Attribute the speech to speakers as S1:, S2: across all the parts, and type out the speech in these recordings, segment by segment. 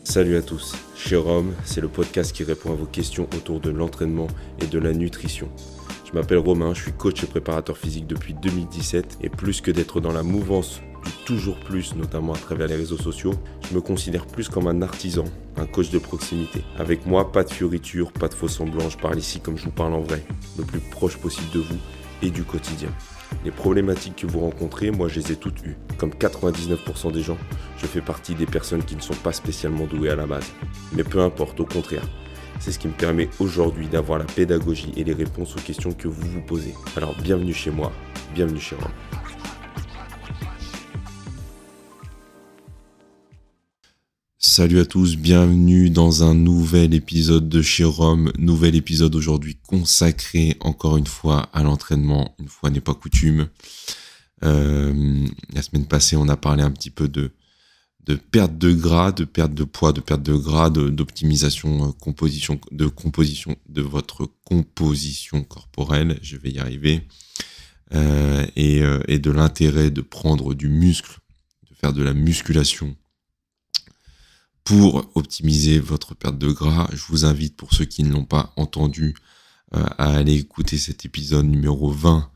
S1: Salut à tous, chez Rome, c'est le podcast qui répond à vos questions autour de l'entraînement et de la nutrition. Je m'appelle Romain, je suis coach et préparateur physique depuis 2017 et plus que d'être dans la mouvance du toujours plus, notamment à travers les réseaux sociaux, je me considère plus comme un artisan, un coach de proximité. Avec moi, pas de fioritures, pas de faux semblants, je parle ici comme je vous parle en vrai, le plus proche possible de vous et du quotidien. Les problématiques que vous rencontrez, moi je les ai toutes eues. Comme 99% des gens, je fais partie des personnes qui ne sont pas spécialement douées à la base. Mais peu importe, au contraire. C'est ce qui me permet aujourd'hui d'avoir la pédagogie et les réponses aux questions que vous vous posez. Alors bienvenue chez moi, bienvenue chez Rome. Salut à tous, bienvenue dans un nouvel épisode de chez Rome. Nouvel épisode aujourd'hui consacré encore une fois à l'entraînement. Une fois n'est pas coutume. La semaine passée, on a parlé un petit peu de perte de gras, de perte de poids, de perte de gras, d'optimisation composition de votre composition corporelle. Je vais y arriver. Et de l'intérêt de prendre du muscle, de faire de la musculation pour optimiser votre perte de gras. Je vous invite, pour ceux qui ne l'ont pas entendu, à aller écouter cet épisode numéro 20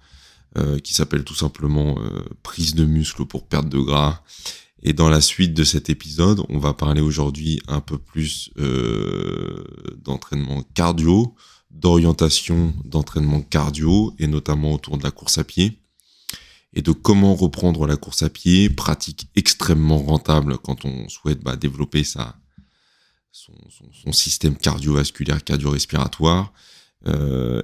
S1: qui s'appelle tout simplement prise de muscle pour perte de gras. Et dans la suite de cet épisode, on va parler aujourd'hui un peu plus d'entraînement cardio, d'orientation d'entraînement cardio et notamment autour de la course à pied et de comment reprendre la course à pied, pratique extrêmement rentable quand on souhaite développer son système cardiovasculaire, cardio-respiratoire,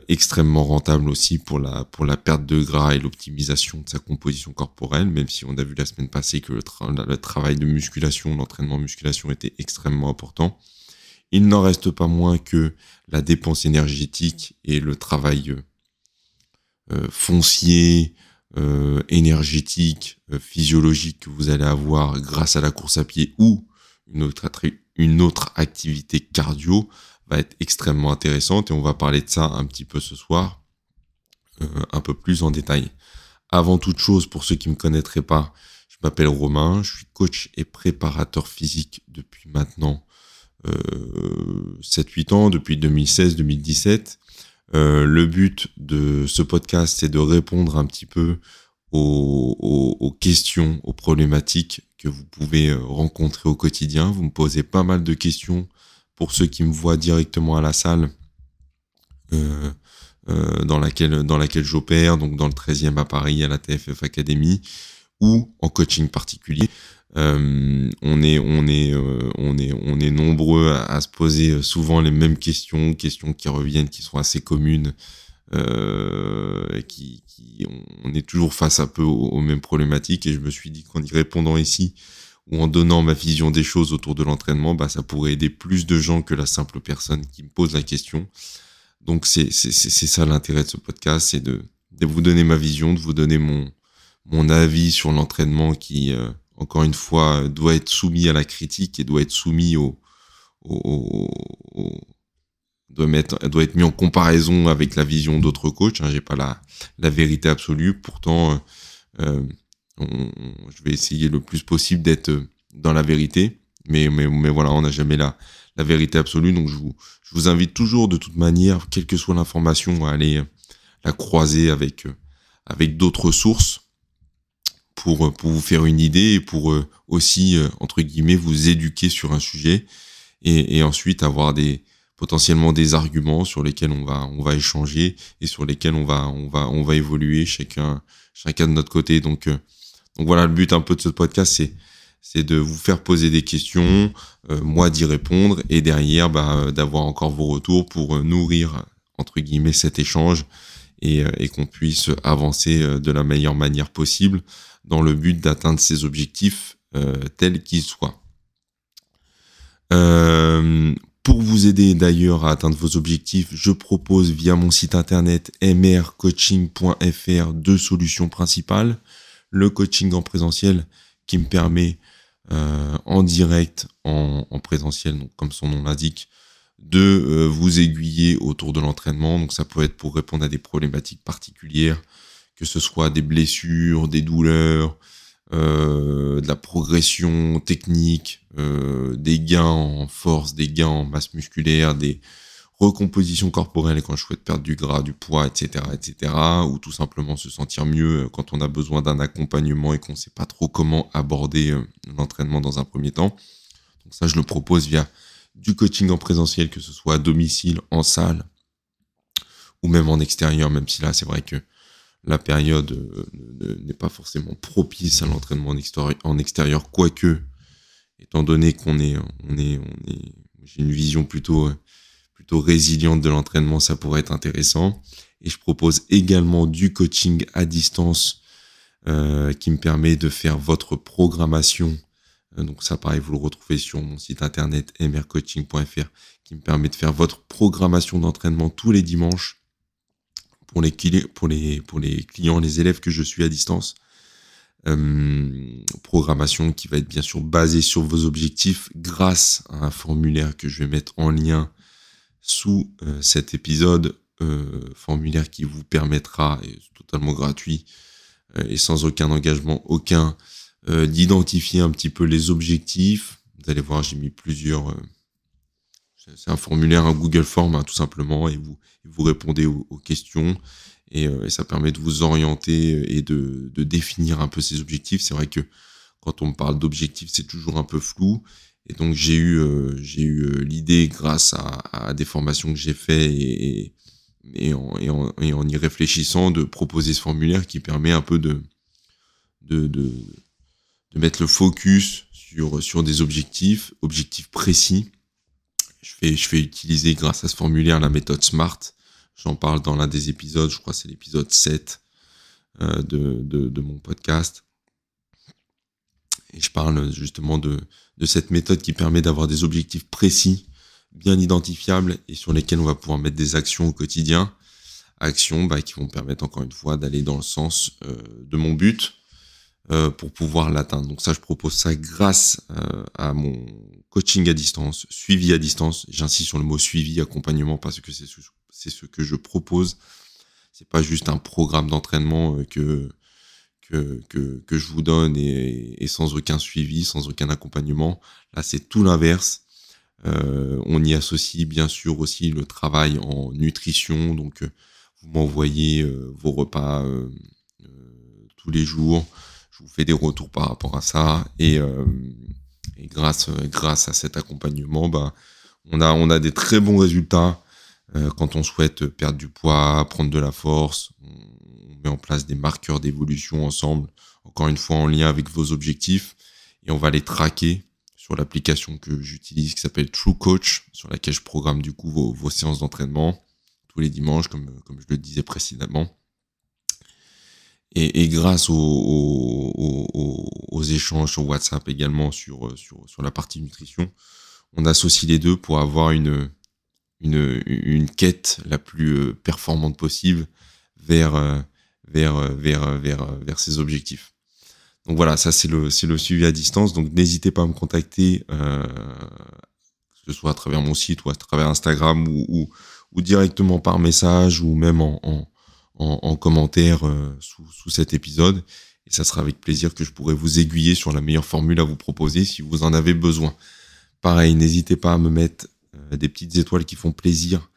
S1: extrêmement rentable aussi pour la perte de gras et l'optimisation de sa composition corporelle, même si on a vu la semaine passée que le travail de musculation, l'entraînement musculation était extrêmement important. Il n'en reste pas moins que la dépense énergétique et le travail foncier, énergétique, physiologique que vous allez avoir grâce à la course à pied ou une autre activité cardio va être extrêmement intéressante et on va parler de ça un petit peu ce soir, un peu plus en détail. Avant toute chose, pour ceux qui ne me connaîtraient pas, je m'appelle Romain, je suis coach et préparateur physique depuis maintenant 7-8 ans, depuis 2016-2017. Le but de ce podcast, c'est de répondre un petit peu aux questions, aux problématiques que vous pouvez rencontrer au quotidien. Vous me posez pas mal de questions pour ceux qui me voient directement à la salle dans laquelle j'opère, donc dans le 13e à Paris, à la TFF Academy, ou en coaching particulier. On est nombreux à se poser souvent les mêmes questions qui reviennent, qui sont assez communes, on est toujours face un peu aux mêmes problématiques, et je me suis dit qu'en y répondant ici ou en donnant ma vision des choses autour de l'entraînement, ça pourrait aider plus de gens que la simple personne qui me pose la question. Donc c'est ça l'intérêt de ce podcast, c'est de vous donner ma vision, de vous donner mon avis sur l'entraînement qui encore une fois, doit être soumis à la critique et doit être soumis doit être mis en comparaison avec la vision d'autres coachs. J'ai pas la vérité absolue. Pourtant, je vais essayer le plus possible d'être dans la vérité. Mais voilà, on n'a jamais la vérité absolue. Donc, je vous invite toujours, de toute manière, quelle que soit l'information, à aller la croiser avec d'autres sources, pour vous faire une idée et pour aussi, entre guillemets, vous éduquer sur un sujet et ensuite avoir potentiellement des arguments sur lesquels on va échanger et sur lesquels on va évoluer chacun de notre côté. Donc voilà, le but un peu de ce podcast, c'est de vous faire poser des questions, moi d'y répondre et derrière d'avoir encore vos retours pour nourrir, entre guillemets, cet échange et qu'on puisse avancer de la meilleure manière possible dans le but d'atteindre ces objectifs tels qu'ils soient. Pour vous aider d'ailleurs à atteindre vos objectifs, je propose via mon site internet mrcoaching.fr 2 solutions principales. Le coaching en présentiel qui me permet en direct, en présentiel, donc comme son nom l'indique, de vous aiguiller autour de l'entraînement. Donc ça peut être pour répondre à des problématiques particulières, que ce soit des blessures, des douleurs, de la progression technique, des gains en force, des gains en masse musculaire, des recompositions corporelles quand je souhaite perdre du gras, du poids, etc., ou tout simplement se sentir mieux quand on a besoin d'un accompagnement et qu'on ne sait pas trop comment aborder l'entraînement dans un premier temps. Donc ça, je le propose via du coaching en présentiel, que ce soit à domicile, en salle, ou même en extérieur, même si là, c'est vrai que la période n'est pas forcément propice à l'entraînement en extérieur, quoique, étant donné j'ai une vision plutôt résiliente de l'entraînement, ça pourrait être intéressant. Et je propose également du coaching à distance qui me permet de faire votre programmation. Donc ça, pareil, vous le retrouvez sur mon site internet mrcoaching.fr, qui me permet de faire votre programmation d'entraînement tous les dimanches pour les clients, les élèves que je suis à distance. Programmation qui va être bien sûr basée sur vos objectifs grâce à un formulaire que je vais mettre en lien sous cet épisode, formulaire qui vous permettra, et totalement gratuit et sans aucun engagement d'identifier un petit peu les objectifs. Vous allez voir, j'ai mis plusieurs... c'est un formulaire, un Google Form, tout simplement, et vous répondez aux questions, et ça permet de vous orienter et de définir un peu ces objectifs. C'est vrai que quand on me parle d'objectifs, c'est toujours un peu flou, et donc j'ai eu l'idée, grâce à des formations que j'ai fait et en y réfléchissant, de proposer ce formulaire qui permet un peu de mettre le focus sur des objectifs précis. Je vais utiliser, grâce à ce formulaire, la méthode SMART. J'en parle dans l'un des épisodes, je crois que c'est l'épisode 7 de mon podcast. Et je parle justement de cette méthode qui permet d'avoir des objectifs précis, bien identifiables, et sur lesquels on va pouvoir mettre des actions au quotidien. Actions qui vont me permettre, encore une fois, d'aller dans le sens de mon but pour pouvoir l'atteindre. Donc ça, je propose ça grâce à mon coaching à distance, suivi à distance. J'insiste sur le mot suivi, accompagnement, parce que c'est ce que je propose. C'est pas juste un programme d'entraînement que je vous donne et sans aucun suivi, sans aucun accompagnement. Là, c'est tout l'inverse. On y associe bien sûr aussi le travail en nutrition. Donc, vous m'envoyez vos repas tous les jours. Je vous fais des retours par rapport à ça. Et grâce à cet accompagnement, on a des très bons résultats quand on souhaite perdre du poids, prendre de la force. On met en place des marqueurs d'évolution ensemble, encore une fois en lien avec vos objectifs, et on va les traquer sur l'application que j'utilise qui s'appelle True Coach, sur laquelle je programme du coup vos séances d'entraînement tous les dimanches, comme je le disais précédemment. Et grâce aux échanges sur WhatsApp également sur la partie nutrition, on associe les deux pour avoir une quête la plus performante possible vers ces objectifs. Donc voilà, ça c'est le suivi à distance. Donc n'hésitez pas à me contacter, que ce soit à travers mon site ou à travers Instagram ou directement par message ou même en commentaire sous cet épisode. Et ça sera avec plaisir que je pourrai vous aiguiller sur la meilleure formule à vous proposer si vous en avez besoin. Pareil, n'hésitez pas à me mettre des petites étoiles qui font plaisir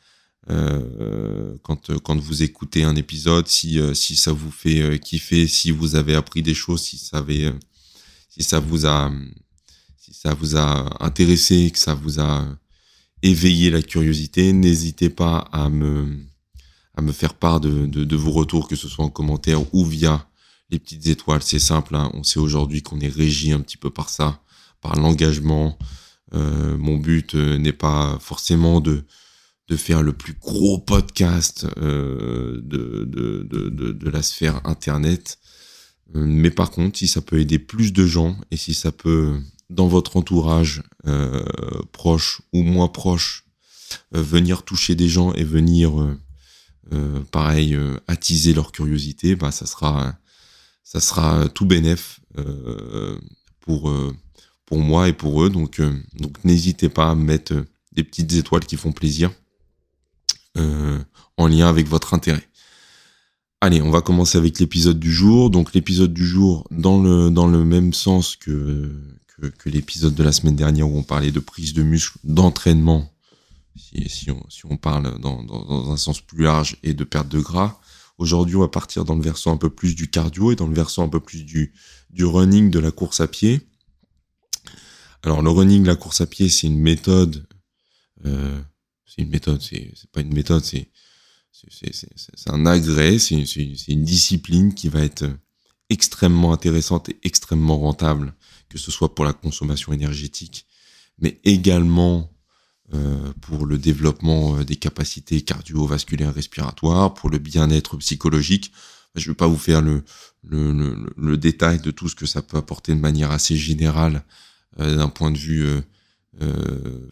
S1: quand vous écoutez un épisode, si ça vous fait kiffer, si vous avez appris des choses, si ça vous a intéressé, que ça vous a éveillé la curiosité, n'hésitez pas à me faire part de vos retours, que ce soit en commentaire ou via les petites étoiles. C'est simple, hein, on sait aujourd'hui qu'on est régi un petit peu par ça, par l'engagement. Mon but n'est pas forcément de faire le plus gros podcast de la sphère internet, mais par contre, si ça peut aider plus de gens et si ça peut, dans votre entourage proche ou moins proche, venir toucher des gens et venir attiser leur curiosité, ça sera tout bénef pour moi et pour eux. Donc n'hésitez pas à mettre des petites étoiles qui font plaisir en lien avec votre intérêt. Allez, on va commencer avec l'épisode du jour. Donc l'épisode du jour, dans le même sens que l'épisode de la semaine dernière où on parlait de prise de muscle, d'entraînement, si on parle dans un sens plus large, et de perte de gras. Aujourd'hui, on va partir dans le versant un peu plus du cardio et dans le versant un peu plus du running, de la course à pied. Alors le running, la course à pied, c'est une méthode. C'est pas une méthode, c'est un agrès, c'est une discipline qui va être extrêmement intéressante et extrêmement rentable, que ce soit pour la consommation énergétique, mais également pour le développement des capacités cardiovasculaires respiratoires, pour le bien-être psychologique. Je ne vais pas vous faire le détail de tout ce que ça peut apporter de manière assez générale d'un point de vue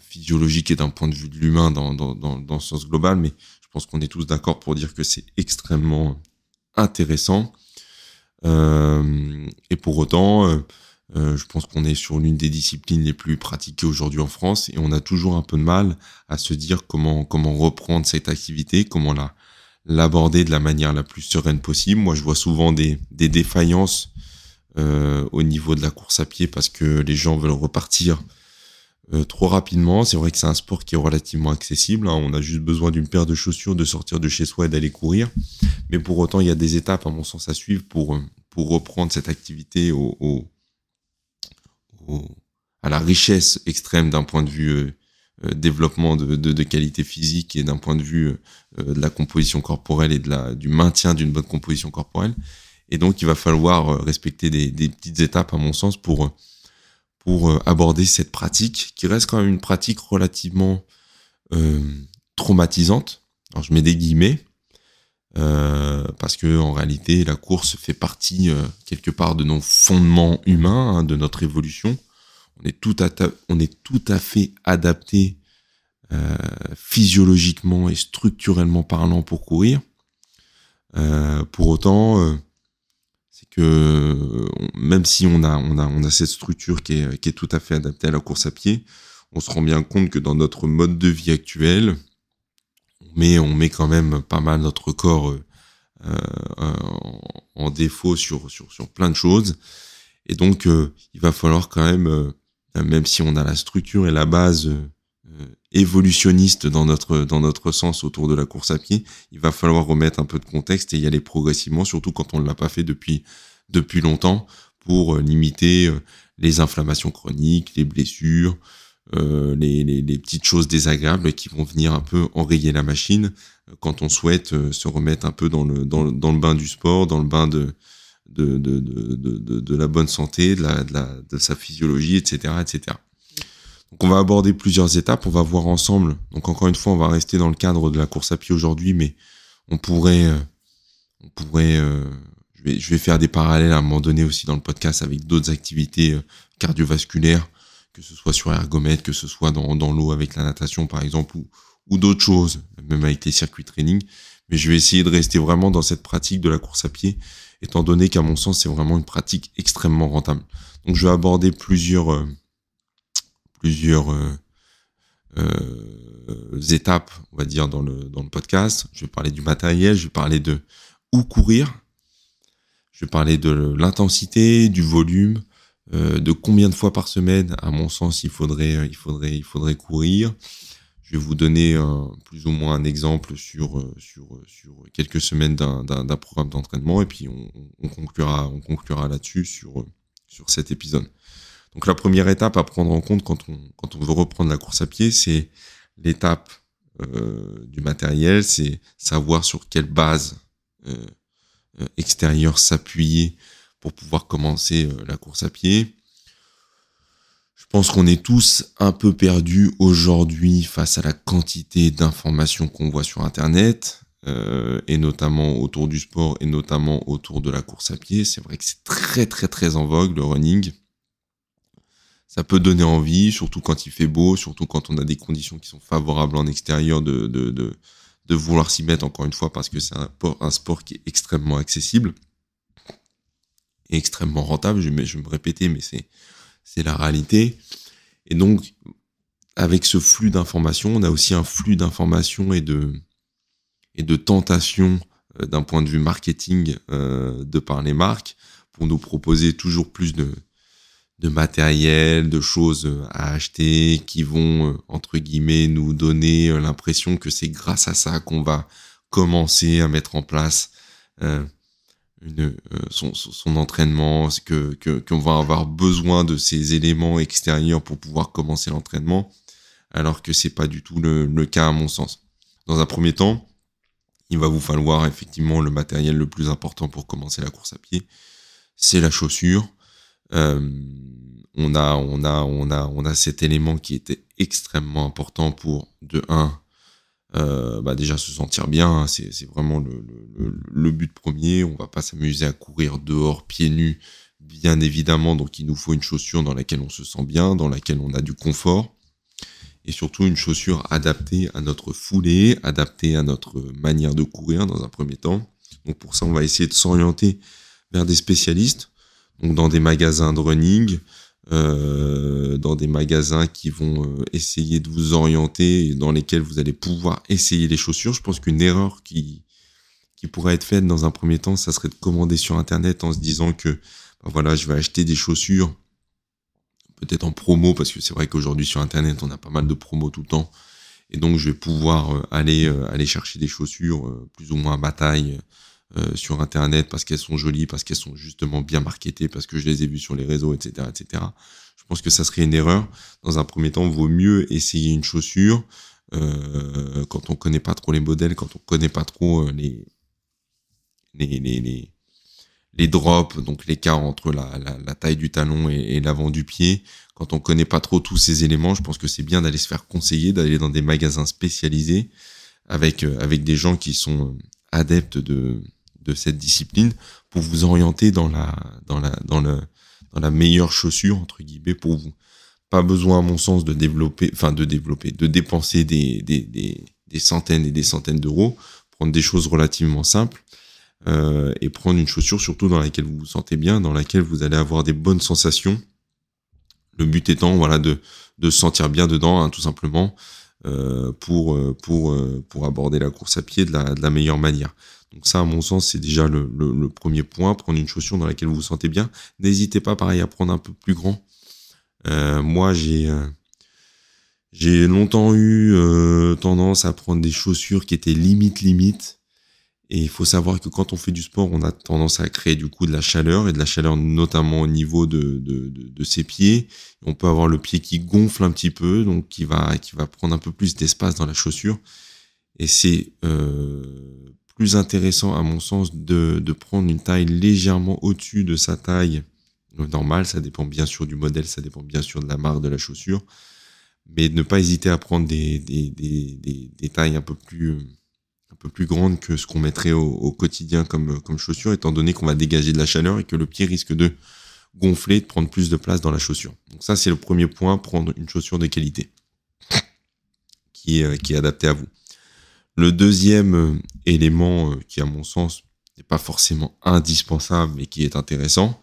S1: physiologique et d'un point de vue de l'humain dans le sens global, mais je pense qu'on est tous d'accord pour dire que c'est extrêmement intéressant. Et pour autant, je pense qu'on est sur l'une des disciplines les plus pratiquées aujourd'hui en France et on a toujours un peu de mal à se dire comment reprendre cette activité, comment l'aborder de la manière la plus sereine possible. Moi, je vois souvent des défaillances au niveau de la course à pied parce que les gens veulent repartir trop rapidement. C'est vrai que c'est un sport qui est relativement accessible, hein. On a juste besoin d'une paire de chaussures, de sortir de chez soi et d'aller courir. Mais pour autant, il y a des étapes, à mon sens, à suivre pour reprendre cette activité à la richesse extrême d'un point de vue développement de qualité physique et d'un point de vue de la composition corporelle et du maintien d'une bonne composition corporelle. Et donc, il va falloir respecter des petites étapes, à mon sens, pour aborder cette pratique, qui reste quand même une pratique relativement traumatisante. Alors, je mets des guillemets, parce que en réalité, la course fait partie quelque part de nos fondements humains, hein, de notre évolution. On est tout à fait adapté physiologiquement et structurellement parlant pour courir. Pour autant, c'est que même si on a cette structure qui est tout à fait adaptée à la course à pied, on se rend bien compte que dans notre mode de vie actuel, on met quand même pas mal notre corps en défaut sur plein de choses. Et donc, il va falloir quand même si on a la structure et la base évolutionniste dans notre sens autour de la course à pied, il va falloir remettre un peu de contexte et y aller progressivement, surtout quand on ne l'a pas fait depuis longtemps, pour limiter les inflammations chroniques, les blessures, les petites choses désagréables qui vont venir un peu enrayer la machine quand on souhaite se remettre un peu dans le bain du sport, dans le bain de la bonne santé, de sa physiologie, etc., etc. Donc on va aborder plusieurs étapes, on va voir ensemble. Donc encore une fois, on va rester dans le cadre de la course à pied aujourd'hui, mais je vais faire des parallèles à un moment donné aussi dans le podcast avec d'autres activités cardiovasculaires, que ce soit sur ergomètre, que ce soit dans l'eau avec la natation par exemple, ou d'autres choses, même avec les circuits training. Mais je vais essayer de rester vraiment dans cette pratique de la course à pied, étant donné qu'à mon sens, c'est vraiment une pratique extrêmement rentable. Donc je vais aborder plusieurs étapes, on va dire, dans le podcast. Je vais parler du matériel, je vais parler de où courir, je vais parler de l'intensité, du volume, de combien de fois par semaine, à mon sens, il faudrait courir. Je vais vous donner plus ou moins un exemple sur quelques semaines d'un programme d'entraînement, et puis on conclura là-dessus sur cet épisode. Donc la première étape à prendre en compte quand on veut reprendre la course à pied, c'est l'étape du matériel, c'est savoir sur quelle base extérieure s'appuyer pour pouvoir commencer la course à pied. Je pense qu'on est tous un peu perdus aujourd'hui face à la quantité d'informations qu'on voit sur Internet, et notamment autour du sport et notamment autour de la course à pied. C'est vrai que c'est très très très en vogue le running. Ça peut donner envie, surtout quand il fait beau, surtout quand on a des conditions qui sont favorables en extérieur de vouloir s'y mettre, encore une fois, parce que c'est un sport qui est extrêmement accessible et extrêmement rentable. Je vais me répéter, mais c'est la réalité. Et donc, avec ce flux d'informations, on a aussi un flux d'informations et de tentations d'un point de vue marketing de par les marques pour nous proposer toujours plus de matériel, de choses à acheter qui vont, entre guillemets, nous donner l'impression que c'est grâce à ça qu'on va commencer à mettre en place son entraînement, qu'on va avoir besoin de ces éléments extérieurs pour pouvoir commencer l'entraînement, alors que c'est pas du tout le cas à mon sens. Dans un premier temps, il va vous falloir effectivement le matériel le plus important pour commencer la course à pied, c'est la chaussure. On a cet élément qui était extrêmement important pour de 1 déjà se sentir bien, hein, c'est vraiment le but premier. On va pas s'amuser à courir dehors pieds nus, bien évidemment, donc il nous faut une chaussure dans laquelle on se sent bien, dans laquelle on a du confort, et surtout une chaussure adaptée à notre foulée, adaptée à notre manière de courir dans un premier temps. Donc pour ça, on va essayer de s'orienter vers des spécialistes, donc dans des magasins de running, dans des magasins qui vont essayer de vous orienter et dans lesquels vous allez pouvoir essayer les chaussures. Je pense qu'une erreur qui pourrait être faite dans un premier temps, ça serait de commander sur Internet en se disant que voilà, je vais acheter des chaussures peut-être en promo, parce que c'est vrai qu'aujourd'hui sur Internet, on a pas mal de promos tout le temps, et donc je vais pouvoir aller chercher des chaussures plus ou moins à ma taille sur Internet parce qu'elles sont jolies, parce qu'elles sont justement bien marketées, parce que je les ai vues sur les réseaux, etc., etc. Je pense que ça serait une erreur. Dans un premier temps, il vaut mieux essayer une chaussure quand on connaît pas trop les modèles, quand on connaît pas trop les drops, donc l'écart entre la taille du talon et l'avant du pied. Quand on connaît pas trop tous ces éléments, je pense que c'est bien d'aller se faire conseiller, d'aller dans des magasins spécialisés avec des gens qui sont adeptes de cette discipline pour vous orienter dans la meilleure chaussure entre guillemets pour vous. Pas besoin à mon sens de dépenser des centaines et des centaines d'euros, prendre des choses relativement simples et prendre une chaussure surtout dans laquelle vous vous sentez bien, dans laquelle vous allez avoir des bonnes sensations. Le but étant voilà de se sentir bien dedans, hein, tout simplement, pour aborder la course à pied de la meilleure manière. Donc ça, à mon sens, c'est déjà le premier point, prendre une chaussure dans laquelle vous vous sentez bien. N'hésitez pas, pareil, à prendre un peu plus grand. Moi, j'ai longtemps eu tendance à prendre des chaussures qui étaient limite. Et il faut savoir que quand on fait du sport, on a tendance à créer du coup de la chaleur, et de la chaleur notamment au niveau de ses pieds. On peut avoir le pied qui gonfle un petit peu, donc qui va prendre un peu plus d'espace dans la chaussure. Et c'est plus intéressant à mon sens de prendre une taille légèrement au-dessus de sa taille normale. Ça dépend bien sûr du modèle, ça dépend bien sûr de la marque de la chaussure, mais ne pas hésiter à prendre des tailles un peu plus grandes que ce qu'on mettrait au quotidien comme chaussure, étant donné qu'on va dégager de la chaleur et que le pied risque de gonfler, de prendre plus de place dans la chaussure. Donc ça, c'est le premier point, prendre une chaussure de qualité qui est adaptée à vous. Le deuxième élément qui, à mon sens, n'est pas forcément indispensable, mais qui est intéressant,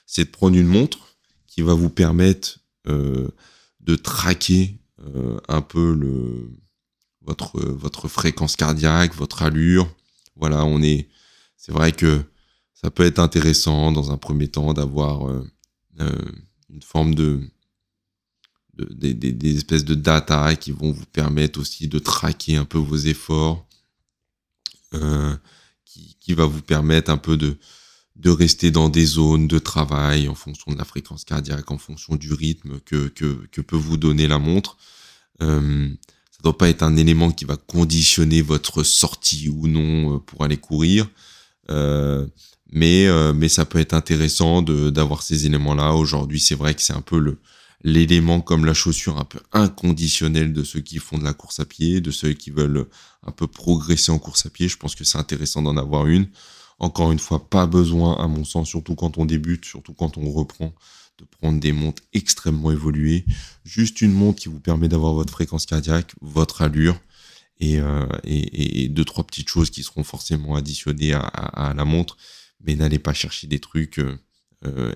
S1: c'est de prendre une montre qui va vous permettre de traquer un peu votre fréquence cardiaque, votre allure. Voilà, c'est vrai que ça peut être intéressant dans un premier temps d'avoir une forme des espèces de data qui vont vous permettre aussi de traquer un peu vos efforts, qui va vous permettre un peu de rester dans des zones de travail en fonction de la fréquence cardiaque, en fonction du rythme que peut vous donner la montre. Ça doit pas être un élément qui va conditionner votre sortie ou non pour aller courir, mais ça peut être intéressant d'avoir ces éléments-là. Aujourd'hui, c'est vrai que c'est un peu l'élément comme la chaussure un peu inconditionnel de ceux qui font de la course à pied, de ceux qui veulent un peu progresser en course à pied. Je pense que c'est intéressant d'en avoir une. Encore une fois, pas besoin, à mon sens, surtout quand on débute, surtout quand on reprend, de prendre des montres extrêmement évoluées. Juste une montre qui vous permet d'avoir votre fréquence cardiaque, votre allure, et 2-3 petites choses qui seront forcément additionnées à la montre. Mais n'allez pas chercher des trucs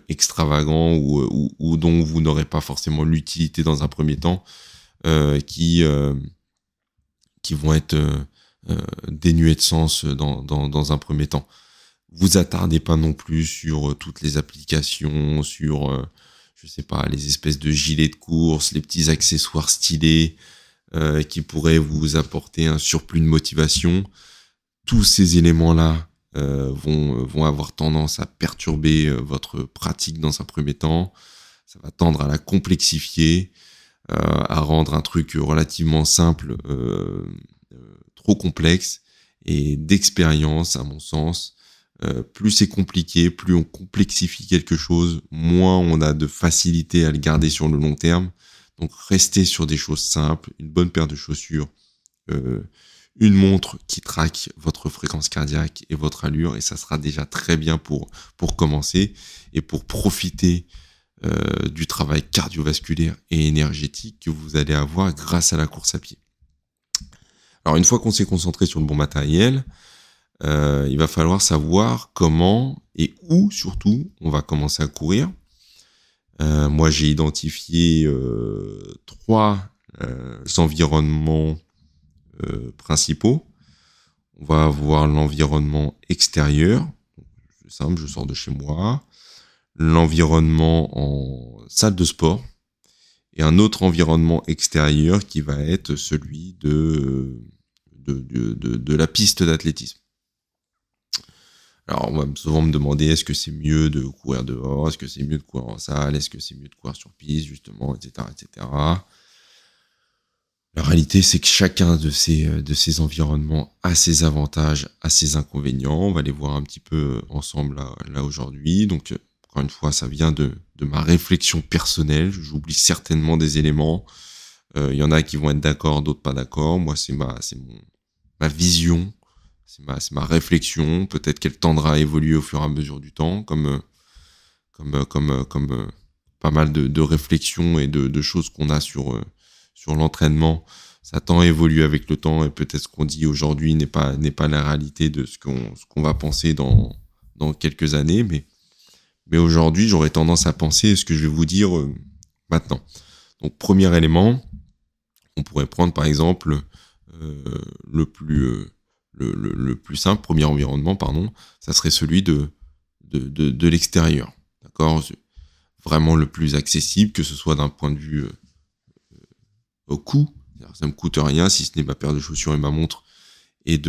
S1: extravagants ou dont vous n'aurez pas forcément l'utilité dans un premier temps, qui vont être dénué de sens dans un premier temps. Vous attardez pas non plus sur toutes les applications, sur je sais pas, les espèces de gilets de course, les petits accessoires stylés qui pourraient vous apporter un surplus de motivation. Tous ces éléments-là vont avoir tendance à perturber votre pratique dans un premier temps. Ça va tendre à la complexifier, à rendre un truc relativement simple trop complexe. Et d'expérience, à mon sens, plus c'est compliqué, plus on complexifie quelque chose, moins on a de facilité à le garder sur le long terme. Donc restez sur des choses simples, une bonne paire de chaussures, une montre qui traque votre fréquence cardiaque et votre allure, et ça sera déjà très bien pour commencer et pour profiter du travail cardiovasculaire et énergétique que vous allez avoir grâce à la course à pied. Alors une fois qu'on s'est concentré sur le bon matériel, il va falloir savoir comment et où surtout on va commencer à courir. Moi j'ai identifié 3 environnements principaux. On va avoir l'environnement extérieur, c'est simple, je sors de chez moi, l'environnement en salle de sport, et un autre environnement extérieur qui va être celui de la piste d'athlétisme. Alors, on va souvent me demander, est-ce que c'est mieux de courir dehors, est-ce que c'est mieux de courir en salle, est-ce que c'est mieux de courir sur piste, justement, etc., etc. La réalité, c'est que chacun de ces environnements a ses avantages, a ses inconvénients. On va les voir un petit peu ensemble là aujourd'hui. Donc, encore une fois, ça vient de ma réflexion personnelle. J'oublie certainement des éléments. Il y en a qui vont être d'accord, d'autres pas d'accord. Moi, c'est ma vision. C'est ma réflexion. Peut-être qu'elle tendra à évoluer au fur et à mesure du temps, comme pas mal de réflexions et de choses qu'on a sur l'entraînement. Ça tend à évoluer avec le temps, et peut-être ce qu'on dit aujourd'hui n'est pas la réalité de ce qu'on va penser dans quelques années. Mais aujourd'hui, j'aurais tendance à penser ce que je vais vous dire maintenant. Donc, premier élément, on pourrait prendre par exemple le plus simple, premier environnement, pardon, ça serait celui de l'extérieur, d'accord, vraiment le plus accessible, que ce soit d'un point de vue au coût, ça me coûte rien si ce n'est ma paire de chaussures et ma montre, et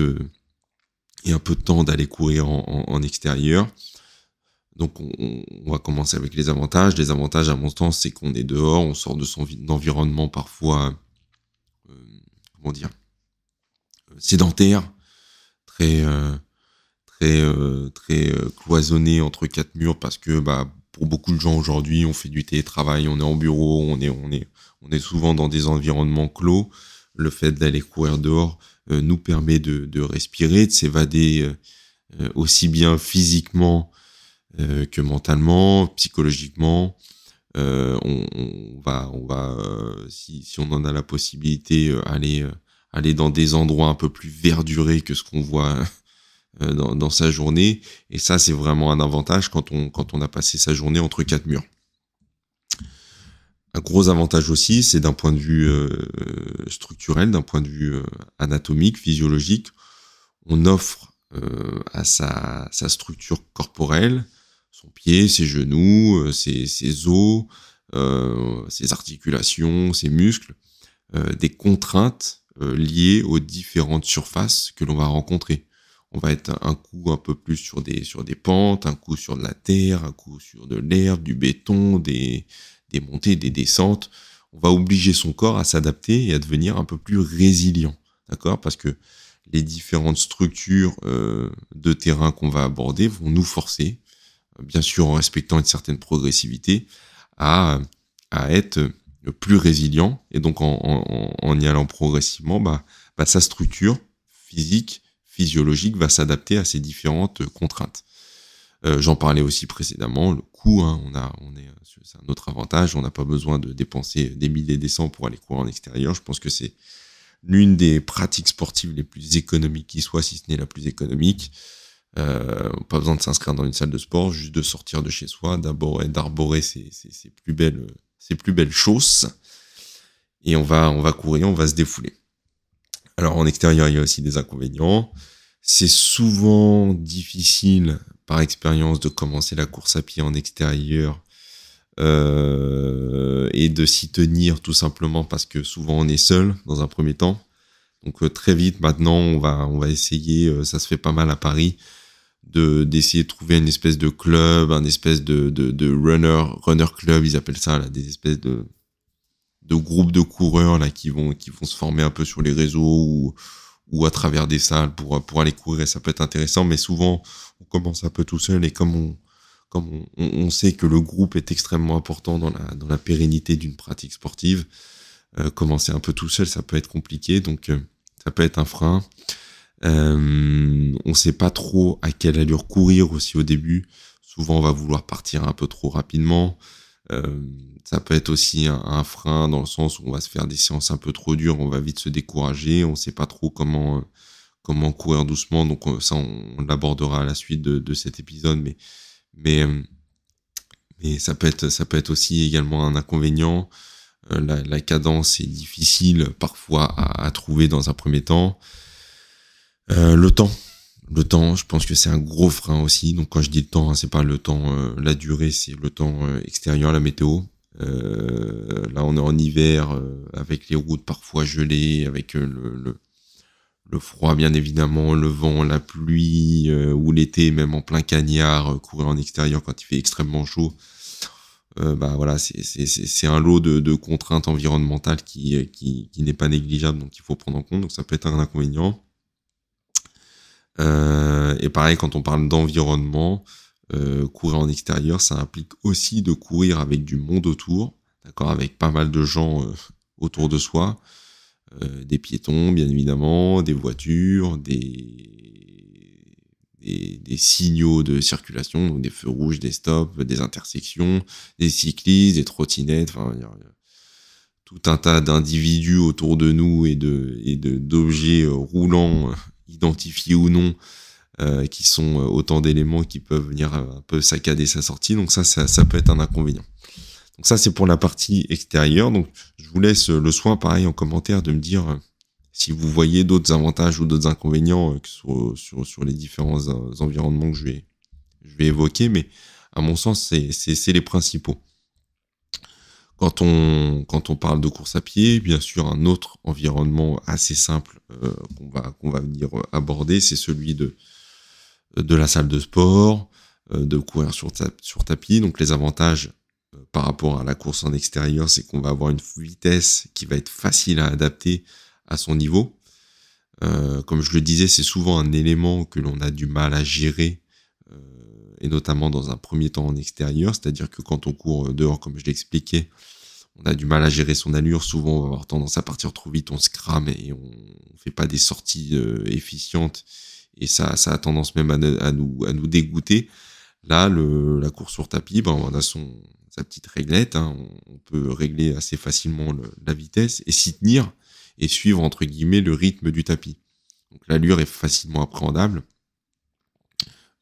S1: un peu de temps d'aller courir en extérieur. Donc on va commencer avec les avantages. Les avantages, à mon sens, c'est qu'on est dehors, on sort de son environnement parfois sédentaire, très cloisonné entre 4 murs, parce que pour beaucoup de gens aujourd'hui, on fait du télétravail, on est en bureau, on est souvent dans des environnements clos. Le fait d'aller courir dehors nous permet de respirer, de s'évader aussi bien physiquement que mentalement, psychologiquement. On va si on en a la possibilité, aller dans des endroits un peu plus verdurés que ce qu'on voit dans sa journée. Et ça, c'est vraiment un avantage quand on a passé sa journée entre 4 murs. Un gros avantage aussi, c'est d'un point de vue structurel, d'un point de vue anatomique, physiologique. On offre à sa structure corporelle, son pied, ses genoux, ses os, ses articulations, ses muscles, des contraintes liées aux différentes surfaces que l'on va rencontrer. On va être un coup un peu plus sur des pentes, un coup sur de la terre, un coup sur de l'herbe, du béton, des montées, des descentes. On va obliger son corps à s'adapter et à devenir un peu plus résilient, d'accord ? Parce que les différentes structures de terrain qu'on va aborder vont nous forcer, bien sûr en respectant une certaine progressivité, à être plus résilient. Et donc en y allant progressivement, sa structure physique, physiologique va s'adapter à ces différentes contraintes. J'en parlais aussi précédemment, le coût, c'est un autre avantage, on n'a pas besoin de dépenser des milliers et des cents pour aller courir en extérieur. Je pense que c'est l'une des pratiques sportives les plus économiques qui soit, si ce n'est la plus économique. Pas besoin de s'inscrire dans une salle de sport, juste de sortir de chez soi, d'arborer ses plus belles choses, et on va courir, on va se défouler. Alors en extérieur, il y a aussi des inconvénients. C'est souvent difficile par expérience de commencer la course à pied en extérieur et de s'y tenir tout simplement parce que souvent on est seul dans un premier temps. Donc très vite maintenant on va essayer, ça se fait pas mal à Paris, d'essayer de trouver une espèce de club, un espèce de runner club, ils appellent ça là, des espèces de groupes de coureurs là qui vont se former un peu sur les réseaux ou à travers des salles pour aller courir, et ça peut être intéressant, mais souvent on commence un peu tout seul, et comme on sait que le groupe est extrêmement important dans la pérennité d'une pratique sportive, commencer un peu tout seul, ça peut être compliqué, donc ça peut être un frein. On sait pas trop à quelle allure courir aussi au début. Souvent, on va vouloir partir un peu trop rapidement. Ça peut être aussi un frein dans le sens où on va se faire des séances un peu trop dures, on va vite se décourager, on sait pas trop comment courir doucement. Donc ça, on l'abordera à la suite de cet épisode, mais ça peut être aussi également un inconvénient. La cadence est difficile parfois à trouver dans un premier temps. Le temps, je pense que c'est un gros frein aussi. Donc quand je dis le temps, hein, c'est pas le temps, la durée, c'est le temps extérieur, la météo. Là, on est en hiver, avec les routes parfois gelées, avec le froid bien évidemment, le vent, la pluie, ou l'été même en plein cagnard, courir en extérieur quand il fait extrêmement chaud. Bah voilà, c'est un lot de contraintes environnementales qui n'est pas négligeable, donc il faut prendre en compte. Donc ça peut être un inconvénient. Et pareil, quand on parle d'environnement, courir en extérieur, ça implique aussi de courir avec du monde autour, d'accord, avec pas mal de gens autour de soi, des piétons bien évidemment, des voitures, des signaux de circulation, donc des feux rouges, des stops, des intersections, des cyclistes, des trottinettes, enfin il y a tout un tas d'individus autour de nous et d'objets roulants, identifiés ou non, qui sont autant d'éléments qui peuvent venir un peu saccader sa sortie. Donc ça peut être un inconvénient. Donc ça, c'est pour la partie extérieure. Donc je vous laisse le soin, pareil, en commentaire, de me dire si vous voyez d'autres avantages ou d'autres inconvénients sur les différents environnements que je vais évoquer, mais à mon sens, c'est les principaux. Quand on parle de course à pied, bien sûr, un autre environnement assez simple qu'on va venir aborder, c'est celui de la salle de sport, de courir sur tapis. Donc les avantages par rapport à la course en extérieur, c'est qu'on va avoir une vitesse qui va être facile à adapter à son niveau. Comme je le disais, c'est souvent un élément que l'on a du mal à gérer, et notamment dans un premier temps en extérieur, c'est-à-dire que quand on court dehors, comme je l'expliquais, on a du mal à gérer son allure, souvent on va avoir tendance à partir trop vite, on se crame et on fait pas des sorties efficientes, et ça a tendance même à nous dégoûter. Là, la course sur tapis, ben, on a sa petite réglette, hein, on peut régler assez facilement la vitesse et s'y tenir et suivre entre guillemets le rythme du tapis. Donc l'allure est facilement appréhendable,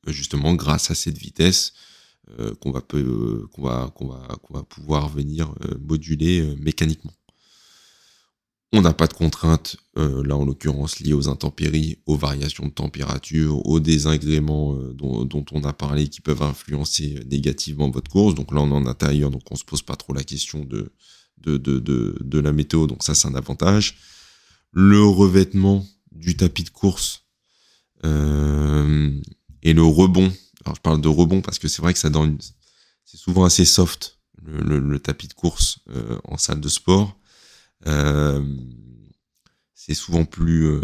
S1: justement grâce à cette vitesse qu'on va pouvoir venir moduler mécaniquement. On n'a pas de contraintes, là en l'occurrence liées aux intempéries, aux variations de température, aux désagréments dont on a parlé qui peuvent influencer négativement votre course. Donc là on est en intérieur, donc on se pose pas trop la question de la météo, donc ça c'est un avantage. Le revêtement du tapis de course et le rebond. Alors je parle de rebond parce que c'est vrai que c'est souvent assez soft le tapis de course en salle de sport. C'est souvent plus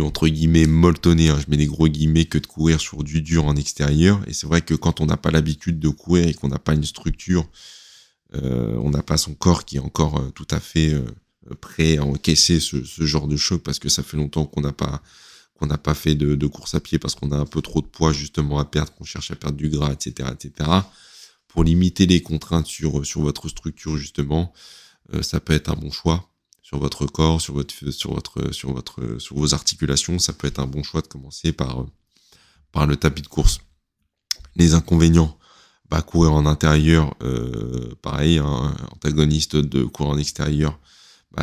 S1: entre guillemets molletonné, hein, je mets des gros guillemets, que de courir sur du dur en extérieur. Et c'est vrai que quand on n'a pas l'habitude de courir et qu'on n'a pas une structure, on n'a pas son corps qui est encore tout à fait prêt à encaisser ce genre de choc, parce que ça fait longtemps qu'on n'a pas fait de course à pied, parce qu'on a un peu trop de poids justement à perdre, qu'on cherche à perdre du gras, etc. Pour limiter les contraintes sur votre structure justement, ça peut être un bon choix sur votre corps, sur vos articulations. Ça peut être un bon choix de commencer par le tapis de course. Les inconvénients, courir en intérieur, pareil, antagoniste de courir en extérieur,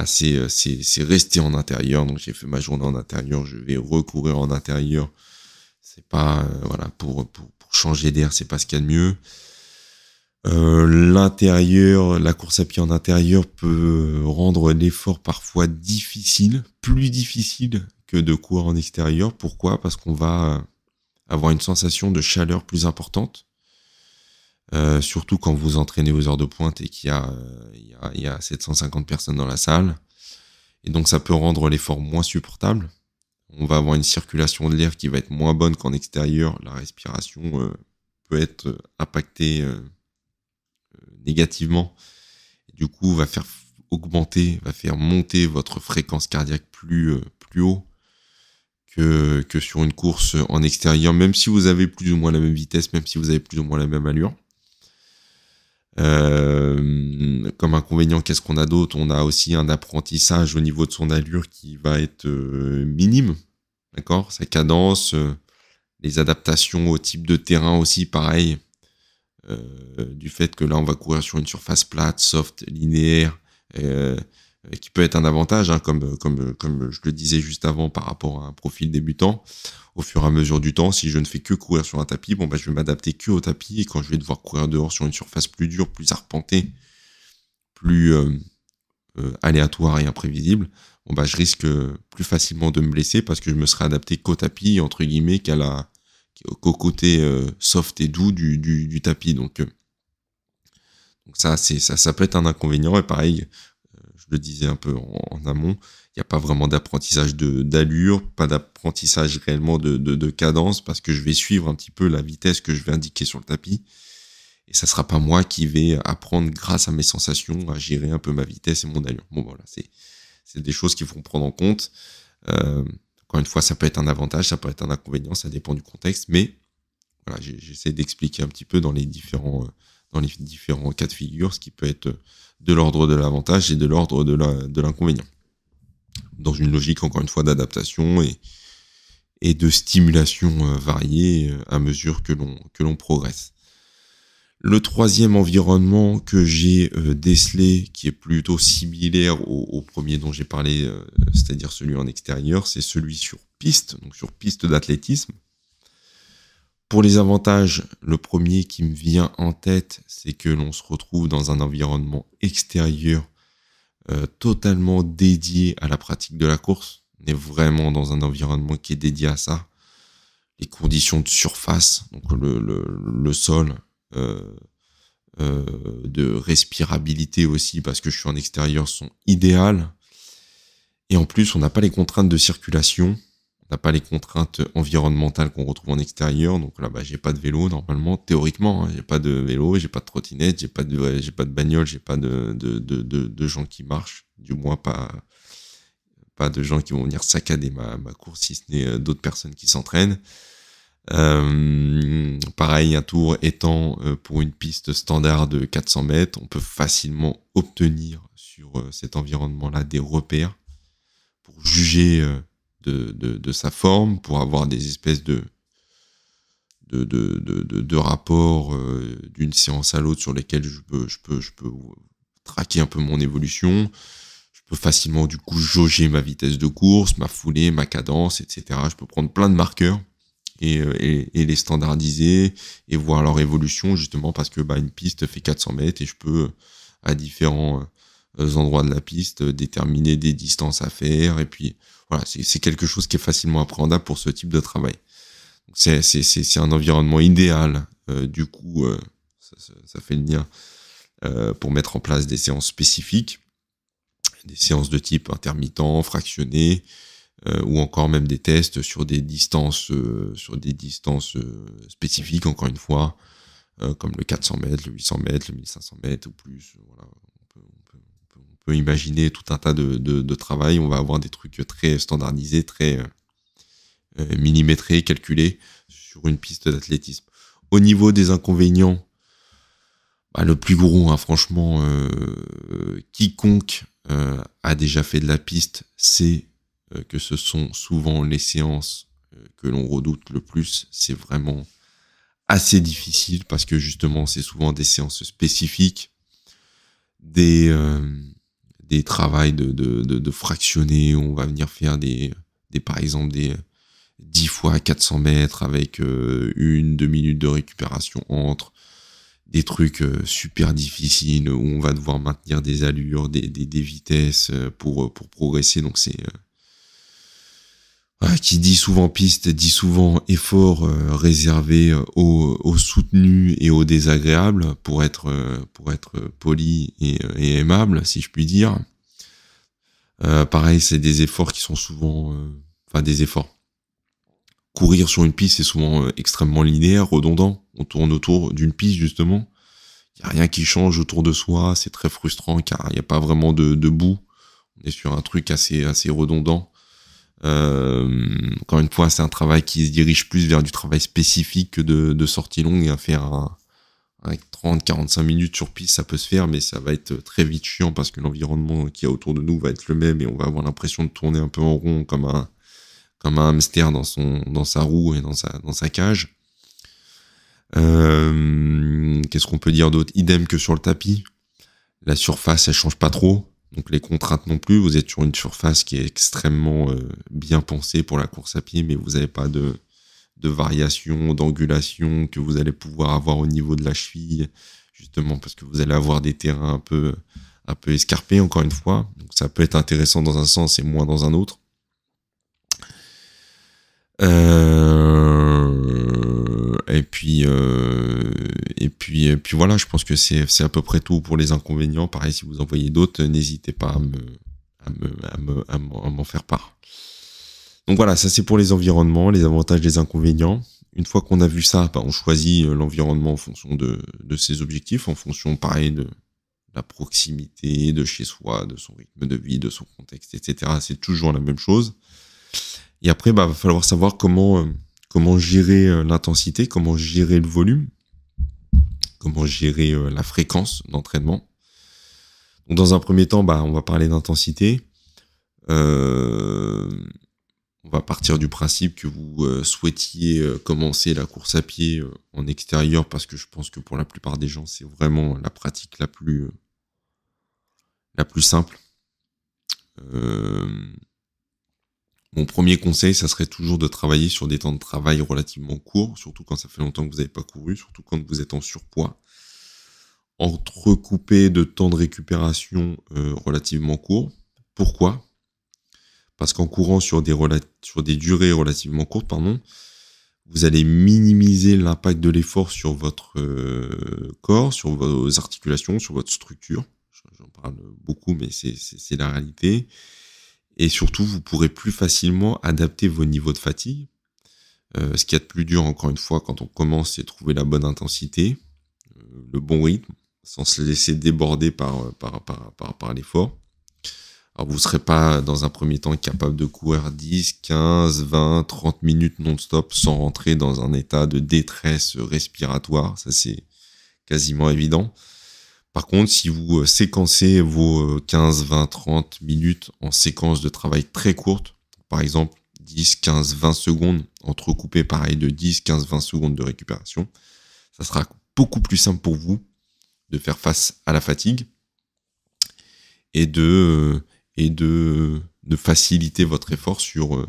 S1: c'est rester en intérieur. Donc j'ai fait ma journée en intérieur, je vais recourir en intérieur. C'est pas voilà, pour changer d'air, c'est pas ce qu'il y a de mieux. L'intérieur, la course à pied en intérieur peut rendre l'effort parfois difficile, plus difficile que de courir en extérieur. Pourquoi? Parce qu'on va avoir une sensation de chaleur plus importante. Surtout quand vous entraînez aux heures de pointe et qu'il y a 750 personnes dans la salle. Et donc ça peut rendre l'effort moins supportable. On va avoir une circulation de l'air qui va être moins bonne qu'en extérieur. La respiration peut être impactée négativement. Et du coup, va faire monter votre fréquence cardiaque plus haut que sur une course en extérieur, même si vous avez plus ou moins la même vitesse, même si vous avez plus ou moins la même allure. Comme inconvénient, qu'est-ce qu'on a d'autre? On a aussi un apprentissage au niveau de son allure qui va être minime, d'accord? Sa cadence, les adaptations au type de terrain aussi, pareil, du fait que là on va courir sur une surface plate, soft, linéaire, qui peut être un avantage, hein, comme je le disais juste avant par rapport à un profil débutant. Au fur et à mesure du temps, si je ne fais que courir sur un tapis, je vais m'adapter que au tapis, et quand je vais devoir courir dehors sur une surface plus dure, plus arpentée, plus aléatoire et imprévisible, je risque plus facilement de me blesser parce que je me serai adapté qu'au tapis, entre guillemets, qu'au côté soft et doux du tapis. Donc ça peut être un inconvénient. Et pareil, je le disais un peu en amont, il n'y a pas vraiment d'apprentissage d'allure, pas d'apprentissage réellement de cadence, parce que je vais suivre un petit peu la vitesse que je vais indiquer sur le tapis. Et ça sera pas moi qui vais apprendre, grâce à mes sensations, à gérer un peu ma vitesse et mon allure. Bon, voilà, c'est des choses qu'il faut prendre en compte. Encore une fois, ça peut être un avantage, ça peut être un inconvénient, ça dépend du contexte, mais voilà, j'essaie d'expliquer un petit peu dans les différents cas de figure, ce qui peut être de l'ordre de l'avantage et de l'ordre de l'inconvénient. Dans une logique, encore une fois, d'adaptation et de stimulation variée à mesure que l'on progresse. Le troisième environnement que j'ai décelé, qui est plutôt similaire au premier dont j'ai parlé, c'est-à-dire celui en extérieur, c'est celui sur piste, donc sur piste d'athlétisme. Pour les avantages, le premier qui me vient en tête, c'est que l'on se retrouve dans un environnement extérieur totalement dédié à la pratique de la course. On est vraiment dans un environnement qui est dédié à ça. Les conditions de surface, donc le sol, de respirabilité aussi, parce que je suis en extérieur, sont idéales. Et en plus, on n'a pas les contraintes de circulation. On n'a pas les contraintes environnementales qu'on retrouve en extérieur. Donc là, j'ai pas de vélo normalement, théoriquement, hein, j'ai pas de vélo, j'ai pas de trottinette, j'ai pas de bagnole, j'ai pas de gens qui marchent, du moins pas de gens qui vont venir saccader ma course, si ce n'est d'autres personnes qui s'entraînent. Pareil, un tour étant pour une piste standard de 400 mètres, on peut facilement obtenir sur cet environnement-là des repères pour juger de sa forme, pour avoir des espèces de rapports d'une séance à l'autre sur lesquels je peux traquer un peu mon évolution. Je peux facilement du coup jauger ma vitesse de course, ma foulée, ma cadence, etc. Je peux prendre plein de marqueurs et les standardiser et voir leur évolution, justement parce que une piste fait 400 mètres et je peux à différents endroits de la piste déterminer des distances à faire. Et puis voilà, c'est quelque chose qui est facilement appréhendable pour ce type de travail. Donc c'est un environnement idéal, du coup ça fait le lien pour mettre en place des séances spécifiques, des séances de type intermittent, fractionné, ou encore même des tests sur des distances spécifiques, encore une fois, comme le 400 mètres, le 800 mètres, le 1500 mètres ou plus. Voilà. On peut imaginer tout un tas de travail. On va avoir des trucs très standardisés, très millimétrés, calculés sur une piste d'athlétisme. Au niveau des inconvénients, le plus gros, hein, franchement, quiconque a déjà fait de la piste sait que ce sont souvent les séances que l'on redoute le plus. C'est vraiment assez difficile parce que justement c'est souvent des séances spécifiques, des des travails de fractionnés. On va venir faire par exemple, des 10 fois 400 mètres avec 1-2 minutes de récupération entre. Des trucs super difficiles où on va devoir maintenir des allures, des vitesses pour progresser. Donc c'est qui dit souvent piste, dit souvent effort réservé aux soutenus et aux désagréables pour être poli et aimable, si je puis dire. Pareil, c'est des efforts qui sont souvent, des efforts. Courir sur une piste, c'est souvent extrêmement linéaire, redondant. On tourne autour d'une piste, justement. Il n'y a rien qui change autour de soi. C'est très frustrant car il n'y a pas vraiment de bout. On est sur un truc assez redondant. Encore une fois, c'est un travail qui se dirige plus vers du travail spécifique que de sortie longue. À faire avec 30-45 minutes sur piste, ça peut se faire, mais ça va être très vite chiant parce que l'environnement qu'il y a autour de nous va être le même et on va avoir l'impression de tourner un peu en rond comme un hamster dans sa roue et dans sa cage. Qu'est-ce qu'on peut dire d'autre? Idem que sur le tapis. La surface, elle change pas trop. Donc les contraintes non plus. Vous êtes sur une surface qui est extrêmement bien pensée pour la course à pied, mais vous n'avez pas de variation, d'angulation que vous allez pouvoir avoir au niveau de la cheville, justement parce que vous allez avoir des terrains un peu escarpés, encore une fois. Donc ça peut être intéressant dans un sens et moins dans un autre. Et puis voilà, je pense que c'est à peu près tout pour les inconvénients. Pareil, si vous en voyez d'autres, n'hésitez pas à m'en faire part. Donc voilà, ça c'est pour les environnements, les avantages, les inconvénients. Une fois qu'on a vu ça, on choisit l'environnement en fonction de ses objectifs, en fonction, pareil, de la proximité, de chez soi, de son rythme de vie, de son contexte, etc. C'est toujours la même chose. Et après, va falloir savoir comment gérer l'intensité, comment gérer le volume, comment gérer la fréquence d'entraînement. Donc, dans un premier temps, on va parler d'intensité. On va partir du principe que vous souhaitiez commencer la course à pied en extérieur parce que je pense que pour la plupart des gens, c'est vraiment la pratique la plus simple. Mon premier conseil, ça serait toujours de travailler sur des temps de travail relativement courts, surtout quand ça fait longtemps que vous n'avez pas couru, surtout quand vous êtes en surpoids. Entrecouper de temps de récupération relativement courts. Pourquoi ? Parce qu'en courant sur des durées relativement courtes, vous allez minimiser l'impact de l'effort sur votre corps, sur vos articulations, sur votre structure. J'en parle beaucoup, mais c'est la réalité. Et surtout, vous pourrez plus facilement adapter vos niveaux de fatigue. Ce qu'il y a de plus dur, encore une fois, quand on commence, c'est trouver la bonne intensité, le bon rythme, sans se laisser déborder par l'effort. Alors, vous ne serez pas, dans un premier temps, capable de courir 10, 15, 20, 30 minutes non-stop sans rentrer dans un état de détresse respiratoire. Ça, c'est quasiment évident. Par contre, si vous séquencez vos 15, 20, 30 minutes en séquences de travail très courtes, par exemple 10, 15, 20 secondes, entrecoupées pareil de 10, 15, 20 secondes de récupération, ça sera beaucoup plus simple pour vous de faire face à la fatigue et de faciliter votre effort sur